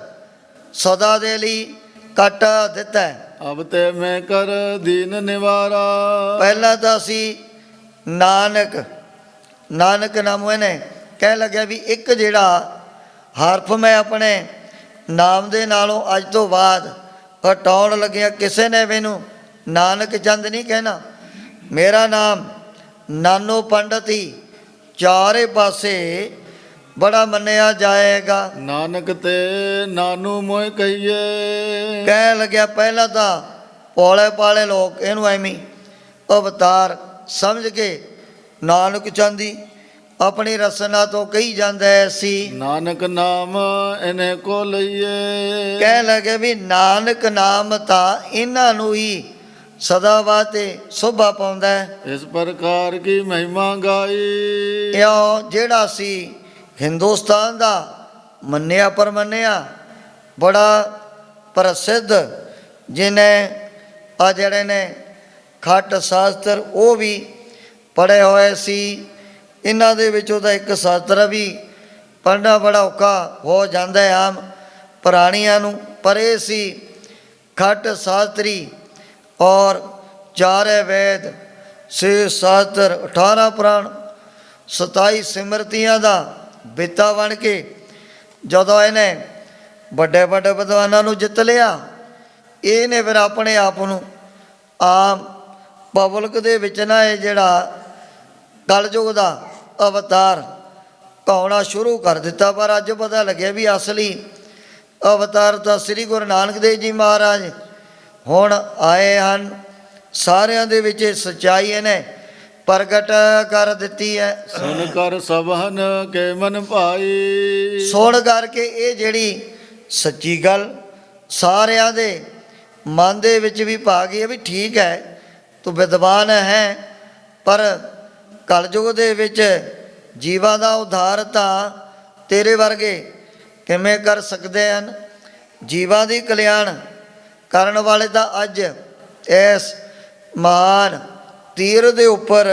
ਸਦਾ ਦੇ ਲਈ ਕੱਟ ਦਿੱਤਾ। ਅਬ ਤੇ ਮੈਂ ਕਰ ਦੀਨ ਨਿਵਾਰਾ। ਪਹਿਲਾਂ ਤਾਂ ਅਸੀਂ ਨਾਨਕ ਨਾਮ ਇਹਨੇ ਕਹਿ ਲੱਗਿਆ ਵੀ ਇੱਕ ਜਿਹੜਾ ਹਰਫ ਮੈਂ ਆਪਣੇ ਨਾਮ ਦੇ ਨਾਲੋਂ ਅੱਜ ਤੋਂ ਬਾਅਦ ਹਟਾਉਣ ਲੱਗਿਆ। ਕਿਸੇ ਨੇ ਮੈਨੂੰ ਨਾਨਕ ਚੰਦ ਨਹੀਂ ਕਹਿਣਾ, ਮੇਰਾ ਨਾਮ ਨਾਨੋ ਪੰਡਤ ਹੀ ਚਾਰੇ ਪਾਸੇ ਬੜਾ ਮੰਨਿਆ ਜਾਏਗਾ। ਨਾਨਕ ਤੇ ਨਾਨੂ ਮੋਇ ਕਹੀਏ। ਕਹਿ ਲੱਗਿਆ ਪਹਿਲਾਂ ਤਾਂ ਭੋਲੇ ਭਾਲੇ ਲੋਕ ਇਹਨੂੰ ਐਵੇਂ ਅਵਤਾਰ ਸਮਝ ਕੇ ਨਾਨਕ ਚੰਦੀ ਆਪਣੀ ਰਸਨਾ ਤੋਂ ਕਹੀ ਜਾਂਦਾ ਸੀ। ਨਾਨਕ ਨਾਮ ਇਹਨੇ ਕੋ ਲਈਏ। ਕਹਿ ਲੱਗੇ ਵੀ ਨਾਨਕ ਨਾਮ ਤਾਂ ਇਹਨਾਂ ਨੂੰ ਹੀ ਸਦਾ ਵਾਸਤੇ ਸ਼ੋਭਾ ਪਾਉਂਦਾ ਹੈ। ਇਸ ਪ੍ਰਕਾਰ ਕੀ ਮਹਿਮਾ ਗਾਈ। ਇਉਂ ਜਿਹੜਾ ਸੀ ਹਿੰਦੁਸਤਾਨ ਦਾ ਮੰਨਿਆ ਪਰਮੰਨਿਆ ਬੜਾ ਪ੍ਰਸਿੱਧ ਜਿਹਨੇ ਆ ਜਿਹੜੇ ਨੇ ਖੱਟ ਸ਼ਾਸਤਰ ਉਹ ਵੀ ਪੜ੍ਹੇ ਹੋਏ ਸੀ। ਇਹਨਾਂ ਦੇ ਵਿੱਚੋਂ ਤਾਂ ਇੱਕ ਸ਼ਾਸਤਰ ਵੀ ਪੜ੍ਹਨਾ ਬੜਾ ਔਖਾ ਹੋ ਜਾਂਦਾ ਹੈ ਆਮ ਪ੍ਰਾਣੀਆਂ ਨੂੰ, ਪਰ ਇਹ ਸੀ खट शास्त्री और चारे वेद 6 शास्त्र 18 पुराण 27 ਸਿਮਰਤੀਆਂ ਦਾ ਬਿੱਤਾ ਬਣ ਕੇ ਜਦੋਂ ਇਹਨੇ ਵੱਡੇ ਵੱਡੇ ਵਿਦਵਾਨਾਂ ਨੂੰ ਜਿੱਤ ਲਿਆ, ਇਹਨੇ ਫਿਰ ਆਪਣੇ ਆਪ ਨੂੰ ਆਮ ਪਬਲਿਕ ਦੇ ਵਿੱਚ ਨਾ ਇਹ ਜਿਹੜਾ ਕਲਯੁਗ ਦਾ ਅਵਤਾਰ ਕਹਾਉਣਾ ਸ਼ੁਰੂ ਕਰ ਦਿੱਤਾ। ਪਰ ਅੱਜ ਪਤਾ ਲੱਗਿਆ ਵੀ ਅਸਲੀ ਅਵਤਾਰ ਤਾਂ ਸ੍ਰੀ ਗੁਰੂ ਨਾਨਕ ਦੇਵ ਜੀ ਮਹਾਰਾਜ ਹੁਣ ਆਏ ਹਨ। ਸਾਰਿਆਂ ਦੇ ਵਿੱਚ ਸੱਚਾਈ ਇਹਨੇ ਪ੍ਰਗਟ ਕਰ ਦਿੱਤੀ ਹੈ। ਸੁਨ ਕਰ ਸਭਨ ਕੇ ਮਨ ਭਾਈ, ਸੁਣ ਕਰਕੇ ਇਹ ਜਿਹੜੀ ਸੱਚੀ ਗੱਲ ਸਾਰਿਆਂ ਦੇ ਮਨ ਦੇ ਵਿੱਚ ਵੀ ਪਾ ਗਈ ਹੈ ਵੀ ਠੀਕ ਹੈ, ਤੂੰ ਵਿਦਵਾਨ ਹੈ, ਪਰ ਕਲਯੁਗ ਦੇ ਵਿੱਚ ਜੀਵਾਂ ਦਾ ਉਧਾਰ ਤਾਂ ਤੇਰੇ ਵਰਗੇ ਕਿਵੇਂ ਕਰ ਸਕਦੇ ਹਨ। ਜੀਵਾਂ ਦੀ ਕਲਿਆਣ ਕਰਨ ਵਾਲੇ ਤਾਂ ਅੱਜ ਇਸ ਮਹਾਨ ਤੀਰ ਦੇ ਉੱਪਰ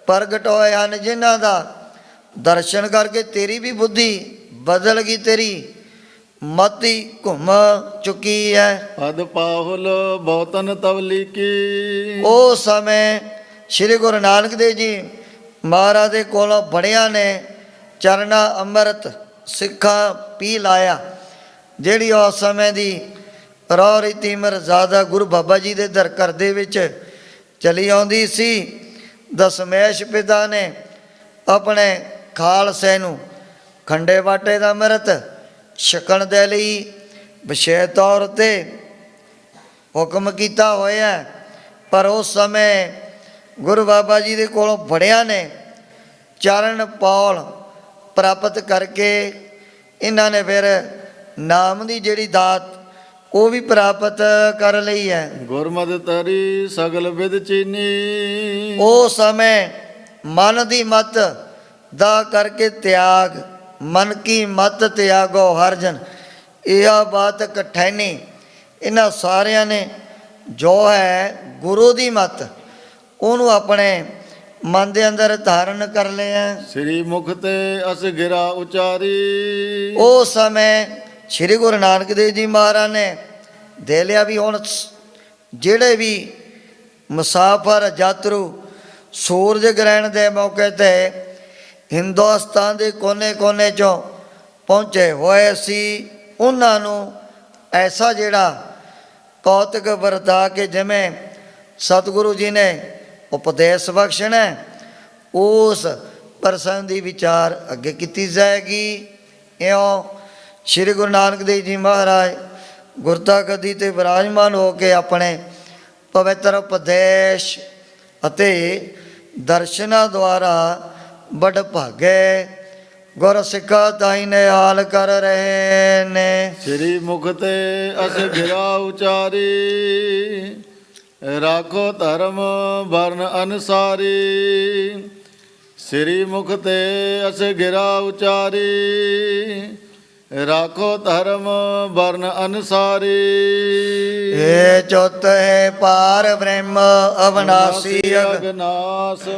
ਪ੍ਰਗਟ ਹੋਏ ਹਨ, ਜਿਨ੍ਹਾਂ ਦਾ ਦਰਸ਼ਨ ਕਰਕੇ ਤੇਰੀ ਵੀ ਬੁੱਧੀ ਬਦਲ ਗਈ, ਤੇਰੀ ਮਤੀ ਘੁੰਮ ਚੁੱਕੀ ਹੈ। ਪਦ ਪਾਹੁਲ ਬਹੁਤਨ ਤਵਲੀ ਕੀ, ਉਸ ਸਮੇਂ ਸ੍ਰੀ ਗੁਰੂ ਨਾਨਕ ਦੇਵ ਜੀ ਮਹਾਰਾਜ ਦੇ ਕੋਲੋਂ ਬੜਿਆਂ ਨੇ ਚਰਨਾ ਅੰਮ੍ਰਿਤ ਸਿੱਖਾਂ ਪੀ ਲਾਇਆ। ਜਿਹੜੀ ਉਸ ਸਮੇਂ ਦੀ ਰੌ ਰੀਤੀ ਮਰਜ਼ਾਦਾ ਗੁਰੂ ਬਾਬਾ ਜੀ ਦੇ ਦਰ ਘਰ ਦੇ ਵਿੱਚ ਚਲੀ ਆਉਂਦੀ ਸੀ। ਦਸ਼ਮੇਸ਼ ਪਿਤਾ ਨੇ ਆਪਣੇ ਖਾਲਸੇ ਨੂੰ ਖੰਡੇ ਬਾਟੇ ਦਾ ਅੰਮ੍ਰਿਤ ਛਕਣ ਦੇ ਲਈ ਵਿਸ਼ੇਸ਼ ਤੌਰ 'ਤੇ ਹੁਕਮ ਕੀਤਾ ਹੋਇਆ। ਪਰ ਉਸ ਸਮੇਂ ਗੁਰੂ ਬਾਬਾ ਜੀ ਦੇ ਕੋਲੋਂ ਬੜਿਆਂ ਨੇ ਚਰਨ ਪੌਲ ਪ੍ਰਾਪਤ ਕਰਕੇ ਇਹਨਾਂ ਨੇ ਫਿਰ ਨਾਮ ਦੀ ਜਿਹੜੀ ਦਾਤ ਉਹ ਵੀ ਪ੍ਰਾਪਤ ਕਰ ਲਈ ਹੈ। ਗੁਰਮਤਿ ਤਰੀ ਸਗਲ ਵਿਦ ਚੀਨੀ, ਉਹ ਸਮੇਂ ਮਨ ਦੀ ਮਤ ਦਾ ਕਰਕੇ ਤਿਆਗ, ਮਨ ਕੀ ਮਤ ਤਿਆਗੋ ਹਰ ਜਨ, ਇਹ ਬਾਤ ਕਠੈਨੀ। ਇਹਨਾਂ ਸਾਰਿਆਂ ਨੇ ਜੋ ਹੈ ਗੁਰੂ ਦੀ ਮਤ ਉਹਨੂੰ ਆਪਣੇ ਮਨ ਦੇ ਅੰਦਰ ਧਾਰਨ ਕਰ ਲਿਆ। ਸ੍ਰੀ ਮੁਖ ਤੇ ਅਸ ਗਿਰਾ ਉਚਾਰੀ, ਉਸ ਸਮੇਂ ਸ੍ਰੀ ਗੁਰੂ ਨਾਨਕ ਦੇਵ ਜੀ ਮਹਾਰਾਜ ਨੇ ਦੇ ਲਿਆ ਵੀ ਹੁਣ ਜਿਹੜੇ ਵੀ ਮੁਸਾਫਰ ਯਾਤਰੂ ਸੂਰਜ ਗ੍ਰਹਿਣ ਦੇ ਮੌਕੇ 'ਤੇ ਹਿੰਦੁਸਤਾਨ ਦੇ ਕੋਨੇ-ਕੋਨੇ 'ਚੋਂ ਪਹੁੰਚੇ ਹੋਏ ਸੀ, ਉਹਨਾਂ ਨੂੰ ਐਸਾ ਜਿਹੜਾ ਕੌਤਕ ਵਰਤਾ ਕੇ ਜਿਵੇਂ ਸਤਿਗੁਰੂ ਜੀ ਨੇ ਉਪਦੇਸ਼ ਬਖਸ਼ਣਾ, ਉਸ ਪ੍ਰਸੰਗ ਦੀ ਵਿਚਾਰ ਅੱਗੇ ਕੀਤੀ ਜਾਏਗੀ। ਇਉਂ ਸ੍ਰੀ ਗੁਰੂ ਨਾਨਕ ਦੇਵ ਜੀ ਮਹਾਰਾਜ ਗੁਰਤਾ ਗੱਦੀ 'ਤੇ ਵਿਰਾਜਮਾਨ ਹੋ ਕੇ ਆਪਣੇ ਪਵਿੱਤਰ ਉਪਦੇਸ਼ ਅਤੇ ਦਰਸ਼ਨਾਂ ਦੁਆਰਾ ਬੜ ਭਾਗੇ ਗੁਰ ਸਿੱਖਾ ਤਾਈ ਨੇ ਹਾਲ ਕਰ ਰਹੇ ਨੇ। ਸ੍ਰੀ ਮੁਖ ਤੇ ਅਸ ਗਿਰਾ ਉਚਾਰੀ, ਰਾਖੋ ਧਰਮ ਵਰਨ ਅਨਸਾਰੀ। ਸ੍ਰੀ ਮੁਖ ਤੇ ਅਸ ਗਿਰਾ ਉਚਾਰੀ, ਰਾਖੋ ਧਰਮ ਵਰਨ ਅਨਸਾਰੀ। ਏ ਚੁੱਤ ਹੈ ਪਾਰ ਬ੍ਰਹਮ ਅਵਨਾਸੀ ਅਗਨਾਸ।